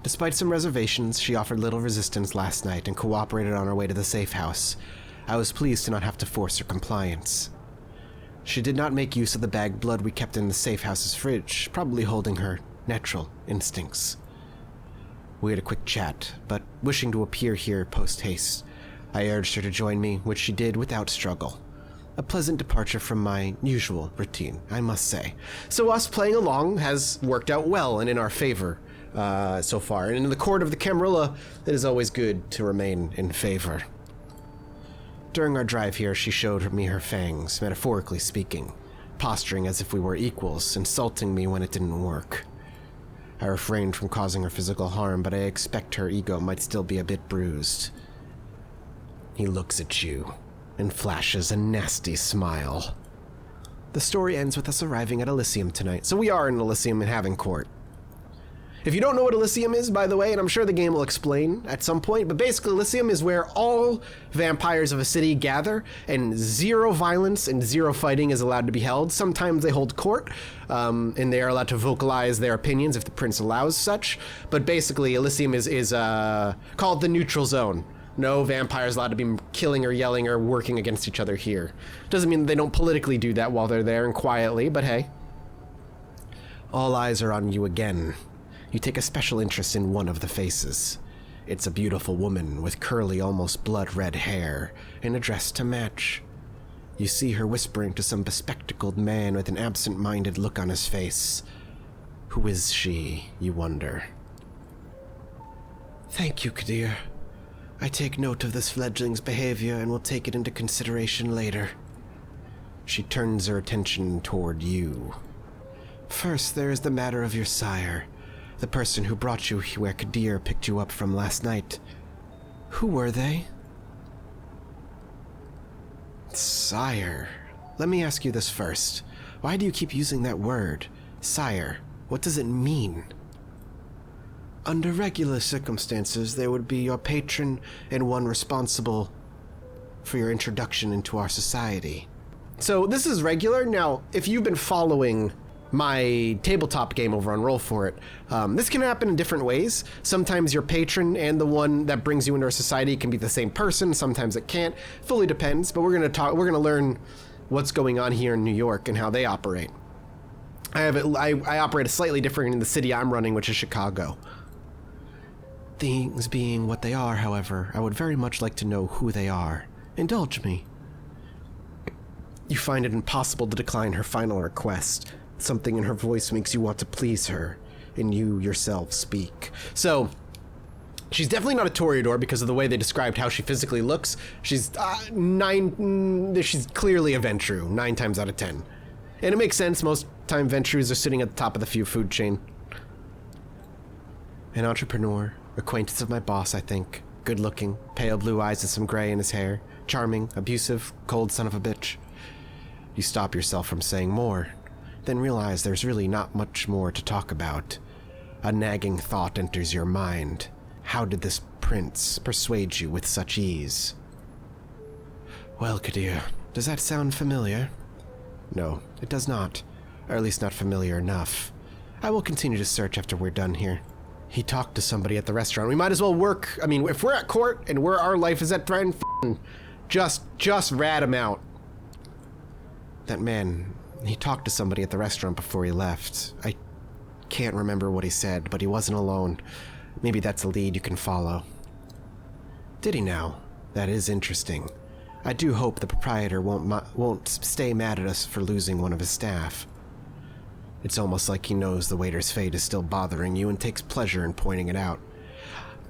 Despite some reservations, she offered little resistance last night and cooperated on her way to the safe house. I was pleased to not have to force her compliance. She did not make use of the bagged blood we kept in the safe house's fridge, probably holding her natural instincts. We had a quick chat, but wishing to appear here post-haste, I urged her to join me, which she did without struggle. A pleasant departure from my usual routine, I must say. So us playing along has worked out well and in our favor so far. And in the court of the Camarilla, it is always good to remain in favor. During our drive here, she showed me her fangs, metaphorically speaking, posturing as if we were equals, insulting me when it didn't work. I refrained from causing her physical harm, but I expect her ego might still be a bit bruised. He looks at you and flashes a nasty smile. The story ends with us arriving at Elysium tonight, so we are in Elysium and having court. If you don't know what Elysium is, by the way, and I'm sure the game will explain at some point, but basically Elysium is where all vampires of a city gather, and zero violence and zero fighting is allowed to be held. Sometimes they hold court, and they are allowed to vocalize their opinions if the prince allows such, but basically Elysium is called the neutral zone. No vampires allowed to be killing or yelling or working against each other here. Doesn't mean they don't politically do that while they're there and quietly, but hey. All eyes are on you again. You take a special interest in one of the faces. It's a beautiful woman with curly, almost blood-red hair and a dress to match. You see her whispering to some bespectacled man with an absent-minded look on his face. Who is she, you wonder? Thank you, Kadir. I take note of this fledgling's behavior and will take it into consideration later. She turns her attention toward you. First, there is the matter of your sire, the person who brought you where Kadir picked you up from last night. Who were they? Sire. Let me ask you this first. Why do you keep using that word, sire? What does it mean? Under regular circumstances, there would be your patron and one responsible for your introduction into our society. So this is regular. Now, if you've been following my tabletop game over on Roll For It, this can happen in different ways. Sometimes your patron and the one that brings you into our society can be the same person. Sometimes it can't. Fully depends. But we're gonna learn what's going on here in New York and how they operate. I operate slightly different in the city I'm running, which is Chicago. Things being what they are, however, I would very much like to know who they are. Indulge me. You find it impossible to decline her final request. Something in her voice makes you want to please her, and you yourself speak. So, she's definitely not a Toreador because of the way they described how she physically looks. She's she's clearly a Ventru, 9 times out of 10. And it makes sense, most time Ventrus are sitting at the top of the food chain. An entrepreneur, acquaintance of my boss, I think. Good looking, pale blue eyes and some gray in his hair. Charming, abusive, cold son of a bitch. You stop yourself from saying more, then realize there's really not much more to talk about. A nagging thought enters your mind. How did this prince persuade you with such ease? Well, Kadir, does that sound familiar? No, it does not. Or at least not familiar enough. I will continue to search after we're done here. He talked to somebody at the restaurant. We might as well work. I mean, if we're at court and our life is at threat, just rat him out. That man, he talked to somebody at the restaurant before he left. I can't remember what he said, but he wasn't alone. Maybe that's a lead you can follow. Did he now? That is interesting. I do hope the proprietor won't stay mad at us for losing one of his staff. It's almost like he knows the waiter's fate is still bothering you and takes pleasure in pointing it out.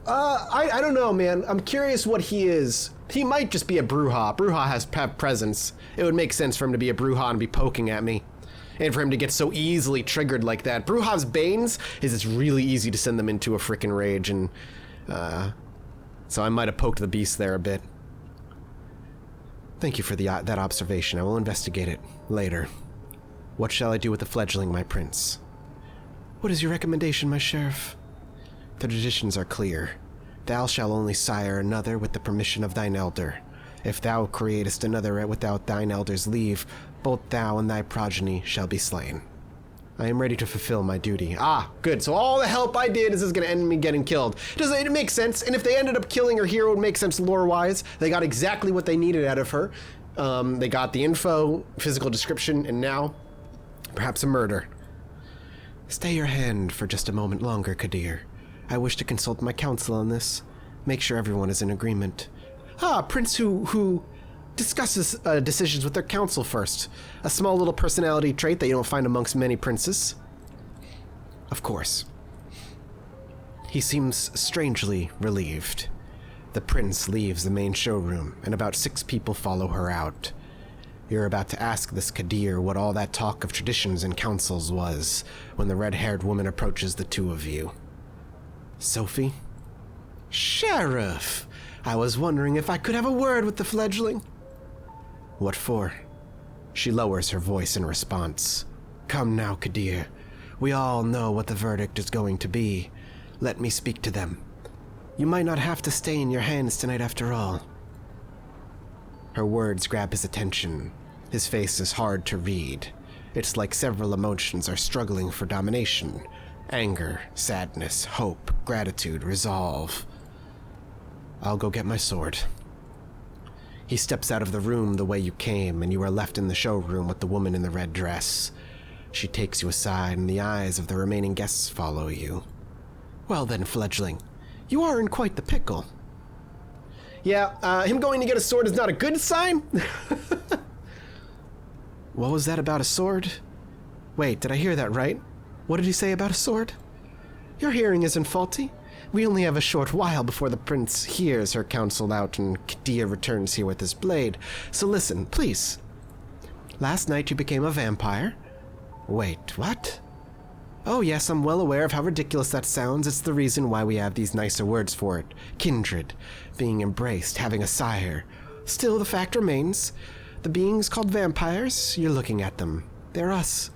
I don't know, man. I'm curious what he is. He might just be a Brujah. Brujah has presence. It would make sense for him to be a Brujah and be poking at me. And for him to get so easily triggered like that. Brujah's Banes is it's really easy to send them into a frickin' rage, and so I might have poked the beast there a bit. Thank you for that observation. I will investigate it later. What shall I do with the fledgling, my prince? What is your recommendation, my sheriff? The traditions are clear. Thou shalt only sire another with the permission of thine elder. If thou createst another without thine elder's leave, both thou and thy progeny shall be slain. I am ready to fulfill my duty. Ah, good. So all the help I did is going to end in me getting killed. It makes sense. And if they ended up killing her here, it would make sense lore-wise. They got exactly what they needed out of her. They got the info, physical description, and now perhaps a murder. Stay your hand for just a moment longer, Kadir. I wish to consult my council on this. Make sure everyone is in agreement. Ah, Prince who discusses decisions with their council first. A small little personality trait that you don't find amongst many princes. Of course. He seems strangely relieved. The prince leaves the main showroom, and about 6 people follow her out. You're about to ask this Kadir what all that talk of traditions and councils was, when the red-haired woman approaches the two of you. Sophie? Sheriff! I was wondering if I could have a word with the fledgling. What for? She lowers her voice in response. Come now, Kadir. We all know what the verdict is going to be. Let me speak to them. You might not have to stay in your hands tonight after all. Her words grab his attention. His face is hard to read. It's like several emotions are struggling for domination. Anger, sadness, hope, gratitude, resolve. I'll go get my sword. He steps out of the room the way you came, and you are left in the showroom with the woman in the red dress. She takes you aside, and the eyes of the remaining guests follow you. Well then, fledgling, you are in quite the pickle. Yeah, him going to get a sword is not a good sign. What was that about a sword? Wait, did I hear that right? What did he say about a sword? Your hearing isn't faulty. We only have a short while before the prince hears her counsel out and Kadir returns here with his blade. So listen, please. Last night you became a vampire. Wait, what? Oh yes, I'm well aware of how ridiculous that sounds. It's the reason why we have these nicer words for it. Kindred, being embraced, having a sire. Still, the fact remains. The beings called vampires, you're looking at them. They're us.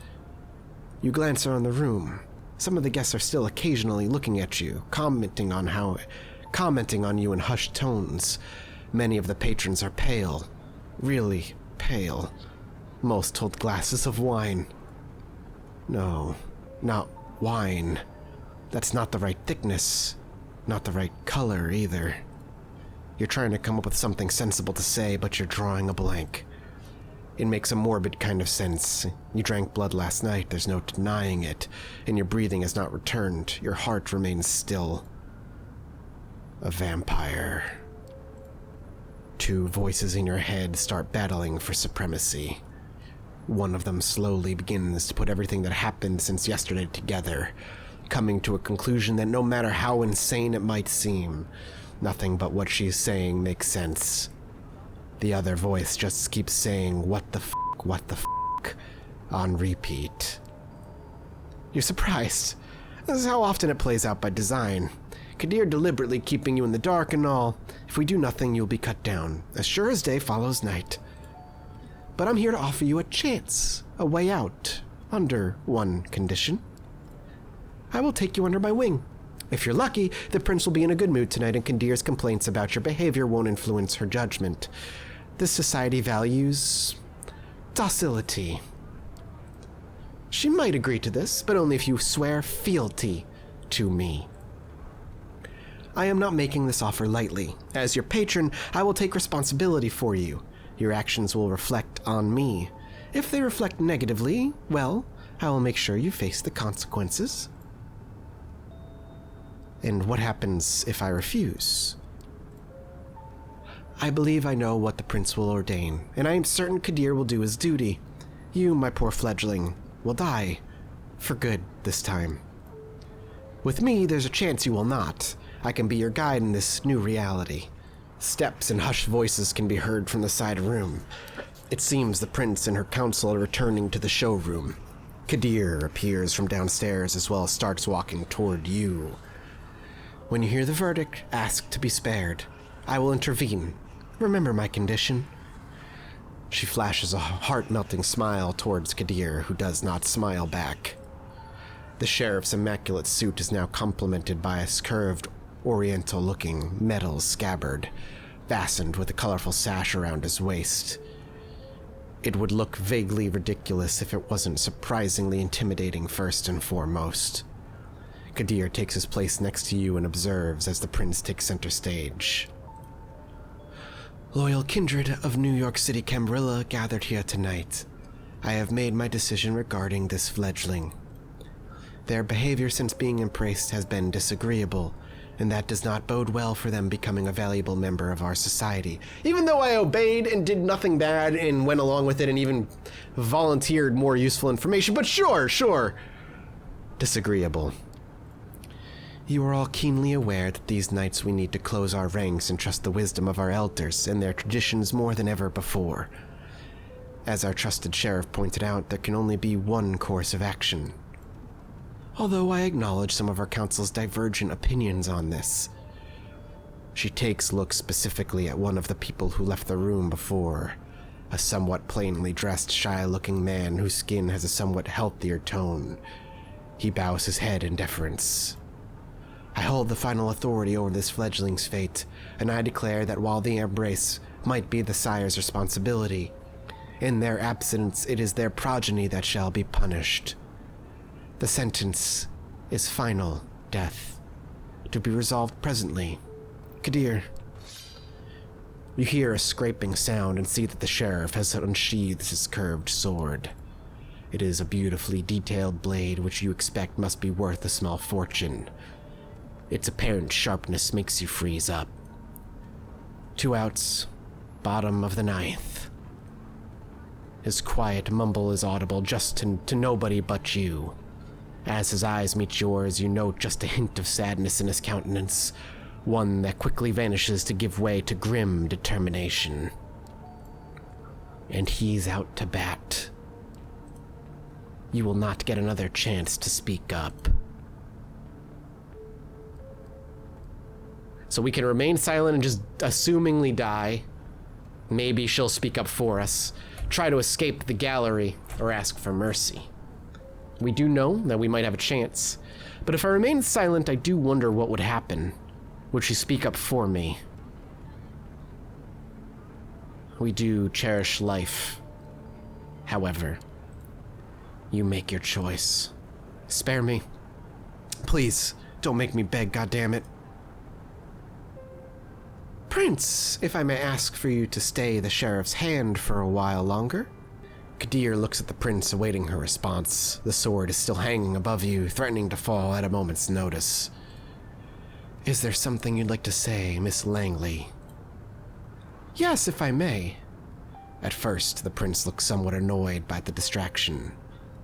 You glance around the room. Some of the guests are still occasionally looking at you, commenting on you in hushed tones. Many of the patrons are pale. Really pale. Most hold glasses of wine. No, not wine. That's not the right thickness. Not the right color, either. You're trying to come up with something sensible to say, but you're drawing a blank. It makes a morbid kind of sense. You drank blood last night, there's no denying it, and your breathing has not returned. Your heart remains still. A vampire. 2 voices in your head start battling for supremacy. One of them slowly begins to put everything that happened since yesterday together, coming to a conclusion that no matter how insane it might seem, nothing but what she's saying makes sense. The other voice just keeps saying, what the f***, on repeat. You're surprised. This is how often it plays out by design. Kadir deliberately keeping you in the dark and all. If we do nothing, you'll be cut down, as sure as day follows night. But I'm here to offer you a chance, a way out, under one condition. I will take you under my wing. If you're lucky, the prince will be in a good mood tonight, and Kadir's complaints about your behavior won't influence her judgment. This society values docility. She might agree to this, but only if you swear fealty to me. I am not making this offer lightly. As your patron, I will take responsibility for you. Your actions will reflect on me. If they reflect negatively, well, I will make sure you face the consequences. And what happens if I refuse? I believe I know what the prince will ordain, and I am certain Kadir will do his duty. You, my poor fledgling, will die. For good, this time. With me, there's a chance you will not. I can be your guide in this new reality. Steps and hushed voices can be heard from the side room. It seems the prince and her council are returning to the showroom. Kadir appears from downstairs as well as starts walking toward you. When you hear the verdict, ask to be spared. I will intervene. Remember my condition. She flashes a heart-melting smile towards Kadir, who does not smile back. The sheriff's immaculate suit is now complemented by a curved, oriental-looking metal scabbard, fastened with a colorful sash around his waist. It would look vaguely ridiculous if it wasn't surprisingly intimidating first and foremost. Kadir takes his place next to you and observes as the prince takes center stage. Loyal kindred of New York City Camarilla gathered here tonight. I have made my decision regarding this fledgling. Their behavior since being embraced has been disagreeable, and that does not bode well for them becoming a valuable member of our society. Even though I obeyed and did nothing bad and went along with it and even volunteered more useful information, but sure. Disagreeable. You are all keenly aware that these nights we need to close our ranks and trust the wisdom of our elders and their traditions more than ever before. As our trusted sheriff pointed out, there can only be one course of action. Although I acknowledge some of our council's divergent opinions on this. She takes a look specifically at one of the people who left the room before, a somewhat plainly dressed, shy-looking man whose skin has a somewhat healthier tone. He bows his head in deference. I hold the final authority over this fledgling's fate, and I declare that while the embrace might be the sire's responsibility, in their absence it is their progeny that shall be punished. The sentence is final death, to be resolved presently. Kadir. You hear a scraping sound and see that the sheriff has unsheathed his curved sword. It is a beautifully detailed blade which you expect must be worth a small fortune. Its apparent sharpness makes you freeze up. 2 outs, bottom of the 9th. His quiet mumble is audible just to nobody but you. As his eyes meet yours, you note just a hint of sadness in his countenance, one that quickly vanishes to give way to grim determination. And he's out to bat. You will not get another chance to speak up. So we can remain silent and just assumingly die. Maybe she'll speak up for us, try to escape the gallery, or ask for mercy. We do know that we might have a chance, but if I remain silent, I do wonder what would happen. Would she speak up for me? We do cherish life. However, you make your choice. Spare me. Please, don't make me beg, goddammit. Prince, if I may ask for you to stay the sheriff's hand for a while longer? Kadir looks at the prince, awaiting her response. The sword is still hanging above you, threatening to fall at a moment's notice. Is there something you'd like to say, Miss Langley? Yes, if I may. At first, the prince looks somewhat annoyed by the distraction,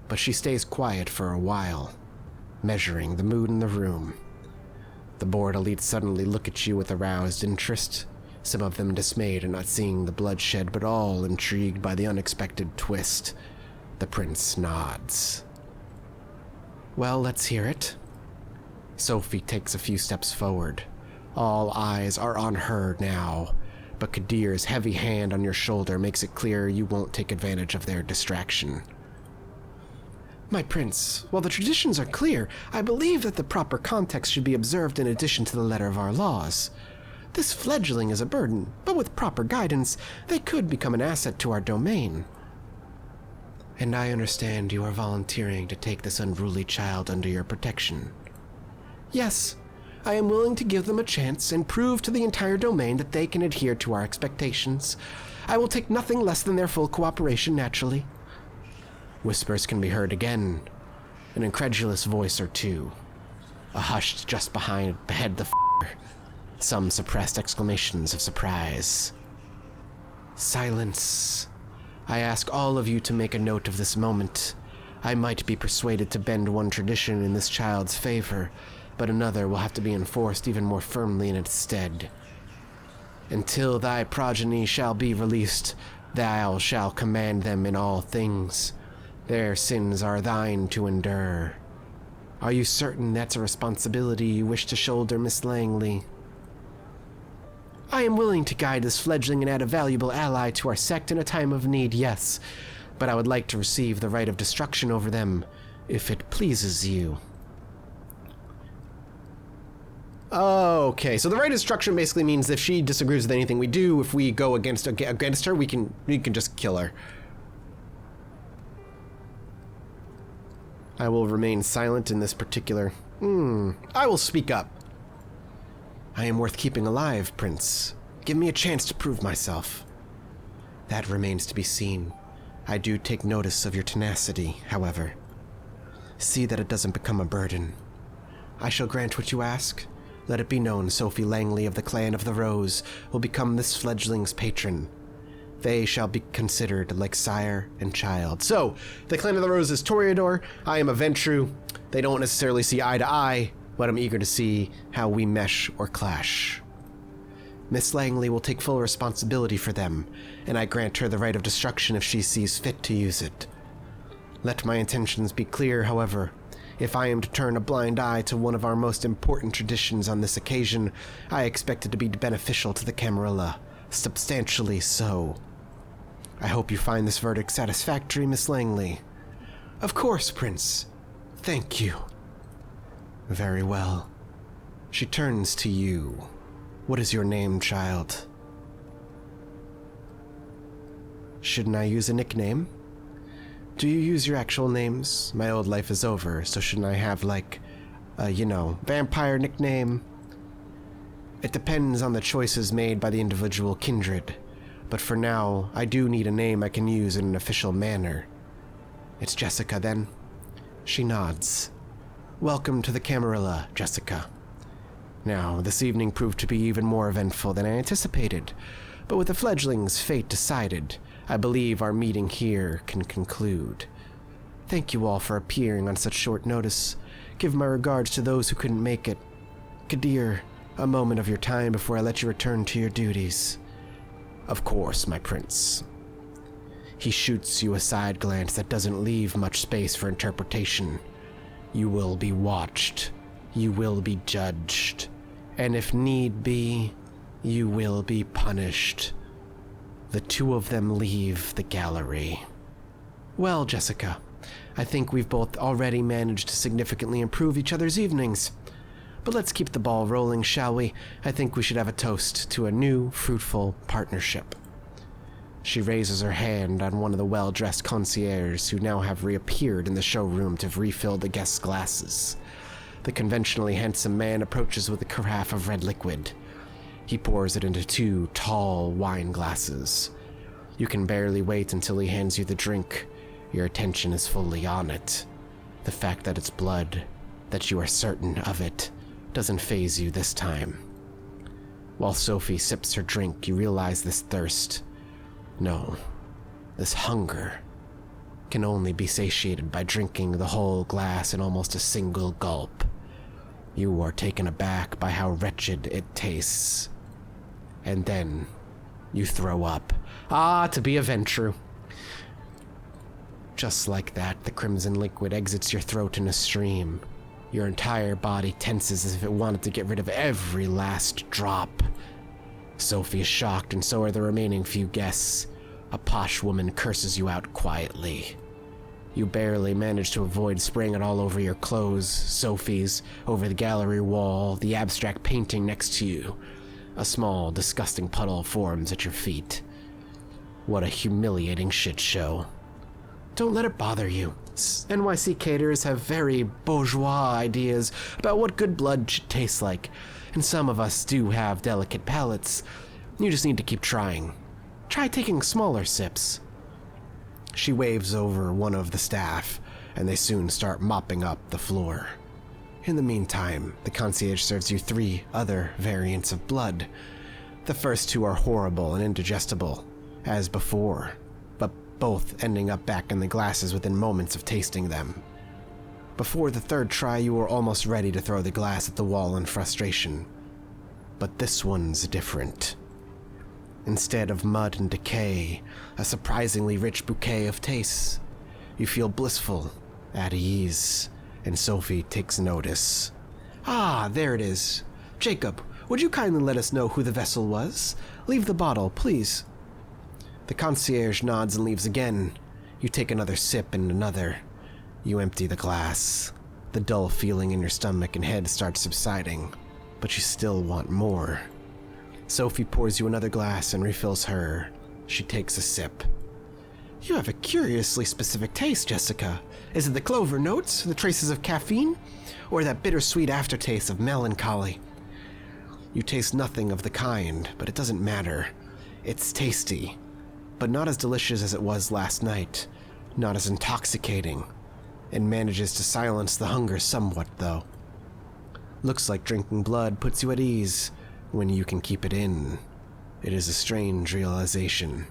but she stays quiet for a while, measuring the mood in the room. The bored elites suddenly look at you with aroused interest, some of them dismayed at not seeing the bloodshed, but all intrigued by the unexpected twist. The prince nods. Well, let's hear it. Sophie takes a few steps forward. All eyes are on her now, but Kadir's heavy hand on your shoulder makes it clear you won't take advantage of their distraction. My prince, while the traditions are clear, I believe that the proper context should be observed in addition to the letter of our laws. This fledgling is a burden, but with proper guidance, they could become an asset to our domain. And I understand you are volunteering to take this unruly child under your protection. Yes, I am willing to give them a chance and prove to the entire domain that they can adhere to our expectations. I will take nothing less than their full cooperation, naturally. Whispers can be heard again, an incredulous voice or two. A hush just behind the some suppressed exclamations of surprise. Silence. I ask all of you to make a note of this moment. I might be persuaded to bend one tradition in this child's favor, but another will have to be enforced even more firmly in its stead. Until thy progeny shall be released, thou shalt command them in all things. Their sins are thine to endure. Are you certain that's a responsibility you wish to shoulder, Miss Langley? I am willing to guide this fledgling and add a valuable ally to our sect in a time of need, yes, but I would like to receive the right of destruction over them, if it pleases you. Okay, so the right of destruction basically means if she disagrees with anything we do, if we go against her, we can just kill her. I will remain silent in this particular... I will speak up. I am worth keeping alive, Prince. Give me a chance to prove myself. That remains to be seen. I do take notice of your tenacity, however. See that it doesn't become a burden. I shall grant what you ask. Let it be known Sophie Langley of the Clan of the Rose will become this fledgling's patron. They shall be considered like sire and child. So, the Clan of the Rose is Toreador. I am a Ventru. They don't necessarily see eye to eye, but I'm eager to see how we mesh or clash. Miss Langley will take full responsibility for them, and I grant her the right of destruction if she sees fit to use it. Let my intentions be clear, however. If I am to turn a blind eye to one of our most important traditions on this occasion, I expect it to be beneficial to the Camarilla, substantially so. I hope you find this verdict satisfactory, Miss Langley. Of course, Prince. Thank you. Very well. She turns to you. What is your name, child? Shouldn't I use a nickname? Do you use your actual names? My old life is over, so shouldn't I have, like, vampire nickname? It depends on the choices made by the individual kindred, but for now, I do need a name I can use in an official manner. It's Jessica, then? She nods. Welcome to the Camarilla, Jessica. Now, this evening proved to be even more eventful than I anticipated, but with the fledgling's fate decided, I believe our meeting here can conclude. Thank you all for appearing on such short notice. Give my regards to those who couldn't make it. Kadir, a moment of your time before I let you return to your duties. Of course, my prince. He shoots you a side glance that doesn't leave much space for interpretation. You will be watched. You will be judged. And if need be, you will be punished. The two of them leave the gallery. Well, Jessica, I think we've both already managed to significantly improve each other's evenings. But let's keep the ball rolling, shall we? I think we should have a toast to a new, fruitful partnership. She raises her hand on one of the well-dressed concierges who now have reappeared in the showroom to refill the guests' glasses. The conventionally handsome man approaches with a carafe of red liquid. He pours it into 2 tall wine glasses. You can barely wait until he hands you the drink. Your attention is fully on it. The fact that it's blood, that you are certain of it, doesn't faze you this time. While Sophie sips her drink, you realize this thirst, no, this hunger, can only be satiated by drinking the whole glass in almost a single gulp. You are taken aback by how wretched it tastes. And then, you throw up. Ah, to be a Ventru. Just like that, the crimson liquid exits your throat in a stream. Your entire body tenses as if it wanted to get rid of every last drop. Sophie is shocked, and so are the remaining few guests. A posh woman curses you out quietly. You barely manage to avoid spraying it all over your clothes, Sophie's, over the gallery wall, the abstract painting next to you. A small, disgusting puddle forms at your feet. What a humiliating shit show. Don't let it bother you. NYC caterers have very bourgeois ideas about what good blood should taste like, and some of us do have delicate palates. You just need to keep trying. Try taking smaller sips. She waves over one of the staff, and they soon start mopping up the floor. In the meantime, the concierge serves you 3 other variants of blood. The first 2 are horrible and indigestible, as before, but both ending up back in the glasses within moments of tasting them. Before the third try, you were almost ready to throw the glass at the wall in frustration. But this one's different. Instead of mud and decay, a surprisingly rich bouquet of tastes. You feel blissful, at ease, and Sophie takes notice. Ah, there it is. Jacob, would you kindly let us know who the vessel was? Leave the bottle, please. The concierge nods and leaves again. You take another sip and another. You empty the glass. The dull feeling in your stomach and head starts subsiding, but you still want more. Sophie pours you another glass and refills her. She takes a sip. You have a curiously specific taste, Jessica. Is it the clover notes, the traces of caffeine, or that bittersweet aftertaste of melancholy? You taste nothing of the kind, but it doesn't matter. It's tasty, but not as delicious as it was last night, not as intoxicating. It manages to silence the hunger somewhat, though. Looks like drinking blood puts you at ease when you can keep it in. It is a strange realization.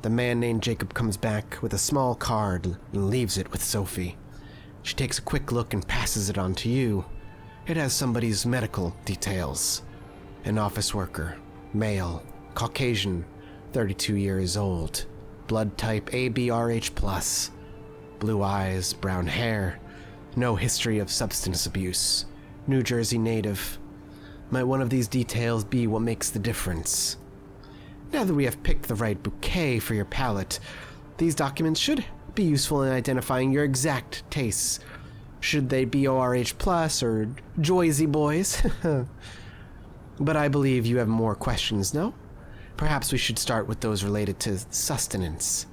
The man named Jacob comes back with a small card and leaves it with Sophie. She takes a quick look and passes it on to you. It has somebody's medical details. An office worker, male, Caucasian, 32 years old, blood type ABRH+, blue eyes, brown hair, no history of substance abuse, New Jersey native. Might one of these details be what makes the difference? Now that we have picked the right bouquet for your palate, these documents should be useful in identifying your exact tastes. Should they be ORH+ or Joyzy Boys? But I believe you have more questions, no? Perhaps we should start with those related to sustenance.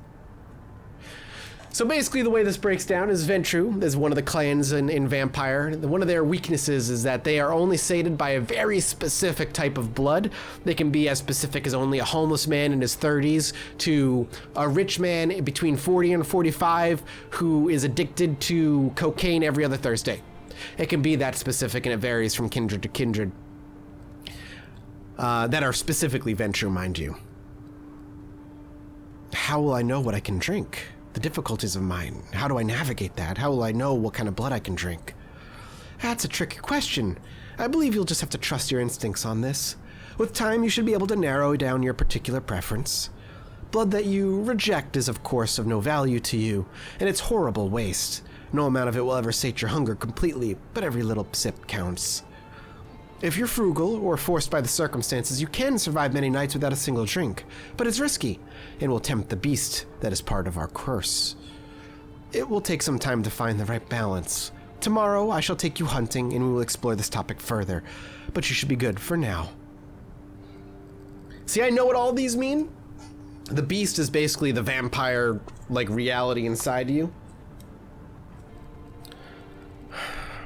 So basically the way this breaks down is Ventru is one of the clans in Vampire. One of their weaknesses is that they are only sated by a very specific type of blood. They can be as specific as only a homeless man in his 30s to a rich man between 40 and 45 who is addicted to cocaine every other Thursday. It can be that specific, and it varies from kindred to kindred. That are specifically Ventru, mind you. How will I know what I can drink? The difficulties of mine. How do I navigate that? How will I know what kind of blood I can drink? That's a tricky question. I believe you'll just have to trust your instincts on this. With time, you should be able to narrow down your particular preference. Blood that you reject is, of course, of no value to you, and it's horrible waste. No amount of it will ever sate your hunger completely, but every little sip counts. If you're frugal or forced by the circumstances, you can survive many nights without a single drink, but it's risky and will tempt the beast that is part of our curse. It will take some time to find the right balance. Tomorrow I shall take you hunting and we will explore this topic further, but you should be good for now. See, I know what all these mean. The beast is basically the vampire, reality inside you.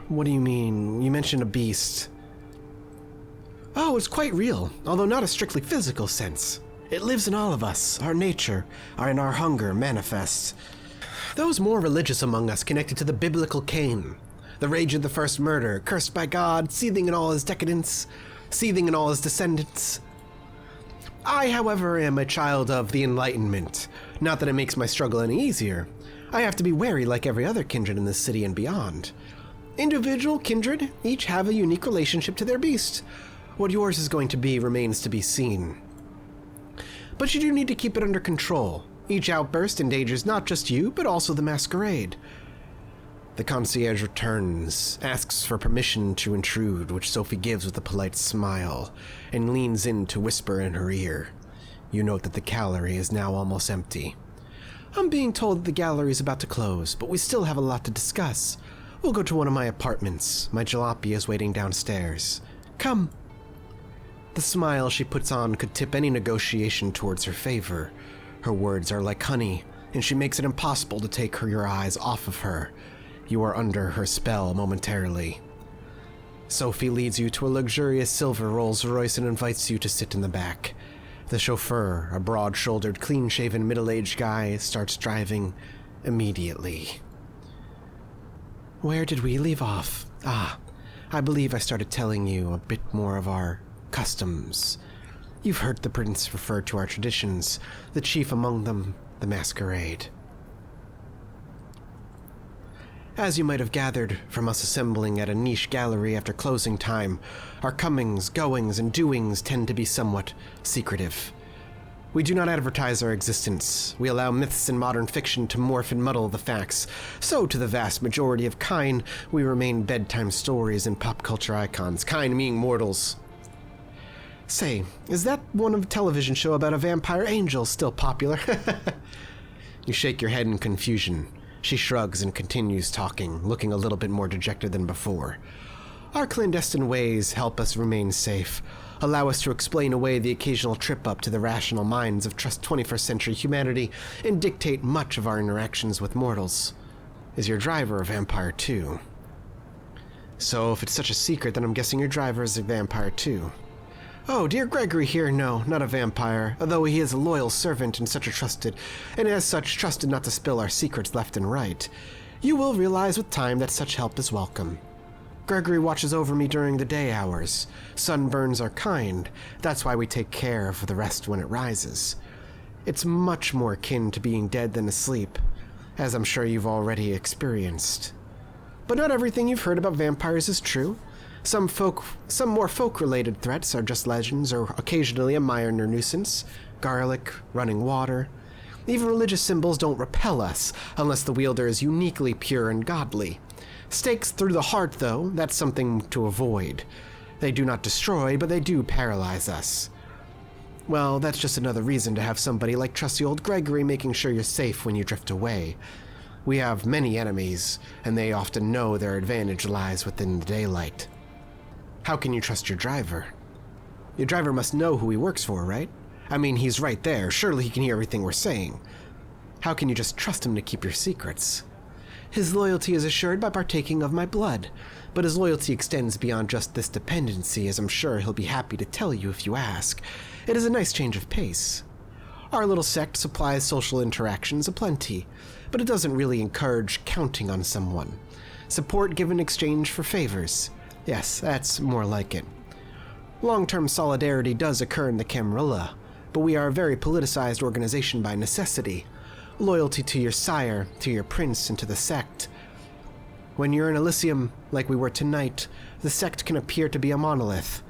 What do you mean? You mentioned a beast. Oh, it's quite real, although not a strictly physical sense. It lives in all of us. Our nature, and our hunger manifests. Those more religious among us connected to the biblical Cain, the rage of the first murder, cursed by God, seething in all his decadence, seething in all his descendants. I, however, am a child of the Enlightenment. Not that it makes my struggle any easier. I have to be wary like every other kindred in this city and beyond. Individual kindred each have a unique relationship to their beast. What yours is going to be remains to be seen. But you do need to keep it under control. Each outburst endangers not just you, but also the Masquerade. The concierge returns, asks for permission to intrude, which Sophie gives with a polite smile, and leans in to whisper in her ear. You note that the gallery is now almost empty. I'm being told that the gallery is about to close, but we still have a lot to discuss. We'll go to one of my apartments. My jalopy is waiting downstairs. Come. The smile she puts on could tip any negotiation towards her favor. Her words are like honey, and she makes it impossible to take your eyes off of her. You are under her spell momentarily. Sophie leads you to a luxurious silver Rolls-Royce and invites you to sit in the back. The chauffeur, a broad-shouldered, clean-shaven, middle-aged guy, starts driving immediately. Where did we leave off? I believe I started telling you a bit more of our customs. You've heard the prince refer to our traditions, the chief among them the Masquerade. As you might have gathered from us assembling at a niche gallery after closing time, our comings, goings, and doings tend to be somewhat secretive. We do not advertise our existence. We allow myths and modern fiction to morph and muddle the facts. So, to the vast majority of kind, we remain bedtime stories and pop culture icons, kind meaning mortals. Say, is that one of a television show about a vampire angel still popular? You shake your head in confusion. She shrugs and continues talking, looking a little bit more dejected than before. Our clandestine ways help us remain safe, allow us to explain away the occasional trip up to the rational minds of 21st century humanity, and dictate much of our interactions with mortals. Is your driver a vampire too? So, if it's such a secret, then I'm guessing your driver is a vampire too. Oh, dear Gregory here, no, not a vampire, although he is a loyal servant and as such trusted not to spill our secrets left and right. You will realize with time that such help is welcome. Gregory watches over me during the day hours. Sunburns are kind, that's why we take care of the rest when it rises. It's much more akin to being dead than asleep, as I'm sure you've already experienced. But not everything you've heard about vampires is true. Some more folk-related threats are just legends or occasionally a minor nuisance. Garlic, running water. Even religious symbols don't repel us, unless the wielder is uniquely pure and godly. Stakes through the heart, though, that's something to avoid. They do not destroy, but they do paralyze us. Well, that's just another reason to have somebody like trusty old Gregory making sure you're safe when you drift away. We have many enemies, and they often know their advantage lies within the daylight. How can you trust your driver? Your driver must know who he works for, right? I mean, he's right there. Surely he can hear everything we're saying. How can you just trust him to keep your secrets? His loyalty is assured by partaking of my blood, but his loyalty extends beyond just this dependency, as I'm sure he'll be happy to tell you if you ask. It is a nice change of pace. Our little sect supplies social interactions aplenty, but it doesn't really encourage counting on someone. Support given in exchange for favors. Yes, that's more like it. Long-term solidarity does occur in the Camarilla, but we are a very politicized organization by necessity. Loyalty to your sire, to your prince, and to the sect. When you're in Elysium, like we were tonight, the sect can appear to be a monolith.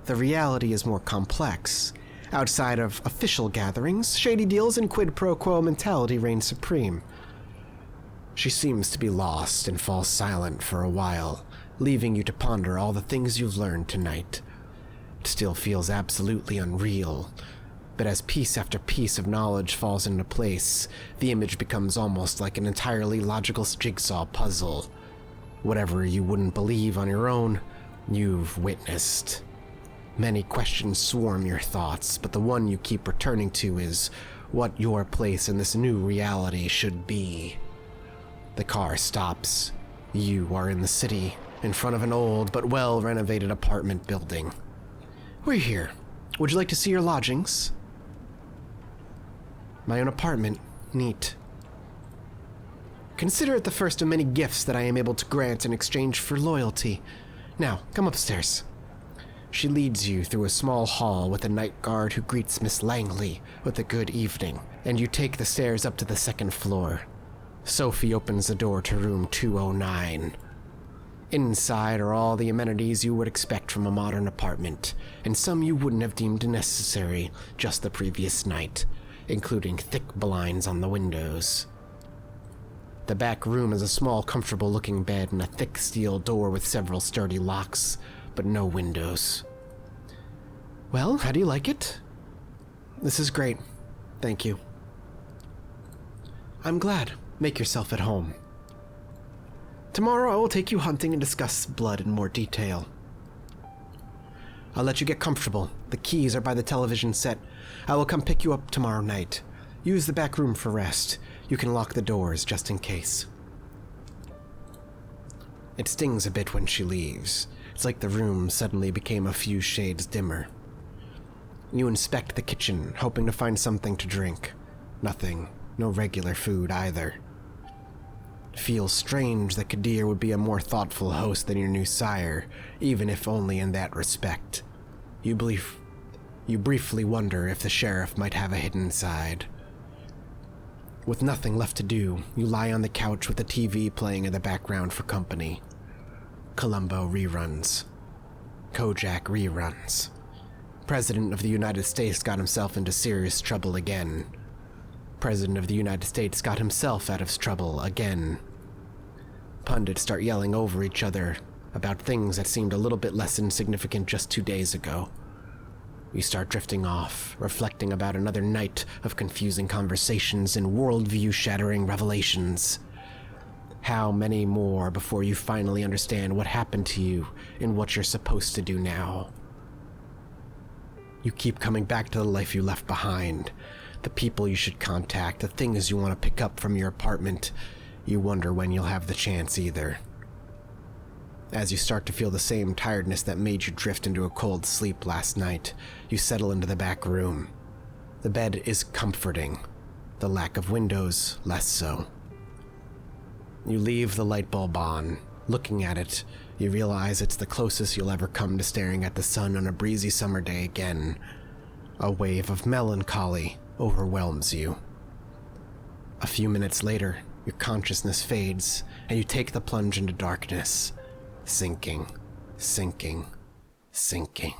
The reality is more complex. Outside of official gatherings, shady deals and quid pro quo mentality reign supreme. She seems to be lost and falls silent for a while, leaving you to ponder all the things you've learned tonight. It still feels absolutely unreal, but as piece after piece of knowledge falls into place, the image becomes almost like an entirely logical jigsaw puzzle. Whatever you wouldn't believe on your own, you've witnessed. Many questions swarm your thoughts, but the one you keep returning to is what your place in this new reality should be. The car stops. You are in the city, in front of an old but well-renovated apartment building. We're here. Would you like to see your lodgings? My own apartment. Neat. Consider it the first of many gifts that I am able to grant in exchange for loyalty. Now, come upstairs. She leads you through a small hall with a night guard who greets Miss Langley with a good evening, and you take the stairs up to the second floor. Sophie opens the door to room 209. Inside are all the amenities you would expect from a modern apartment, and some you wouldn't have deemed necessary just the previous night, including thick blinds on the windows. The back room is a small, comfortable-looking bed and a thick steel door with several sturdy locks, but no windows. Well, how do you like it? This is great. Thank you. I'm glad. Make yourself at home. Tomorrow I will take you hunting and discuss blood in more detail. I'll let you get comfortable. The keys are by the television set. I will come pick you up tomorrow night. Use the back room for rest. You can lock the doors just in case. It stings a bit when she leaves. It's like the room suddenly became a few shades dimmer. You inspect the kitchen, hoping to find something to drink. Nothing. No regular food either. It feels strange that Kadir would be a more thoughtful host than your new sire, even if only in that respect. You briefly wonder if the sheriff might have a hidden side. With nothing left to do, you lie on the couch with the TV playing in the background for company. Columbo reruns. Kojak reruns. President of the United States got himself into serious trouble again. President of the United States got himself out of trouble again. Pundits start yelling over each other about things that seemed a little bit less insignificant just 2 days ago. You start drifting off, reflecting about another night of confusing conversations and worldview-shattering revelations. How many more before you finally understand what happened to you and what you're supposed to do now? You keep coming back to the life you left behind, the people you should contact, the things you want to pick up from your apartment. You wonder when you'll have the chance either. As you start to feel the same tiredness that made you drift into a cold sleep last night, you settle into the back room. The bed is comforting, the lack of windows less so. You leave the light bulb on. Looking at it, you realize it's the closest you'll ever come to staring at the sun on a breezy summer day again. A wave of melancholy overwhelms you. A few minutes later, your consciousness fades, and you take the plunge into darkness. Sinking, sinking, sinking.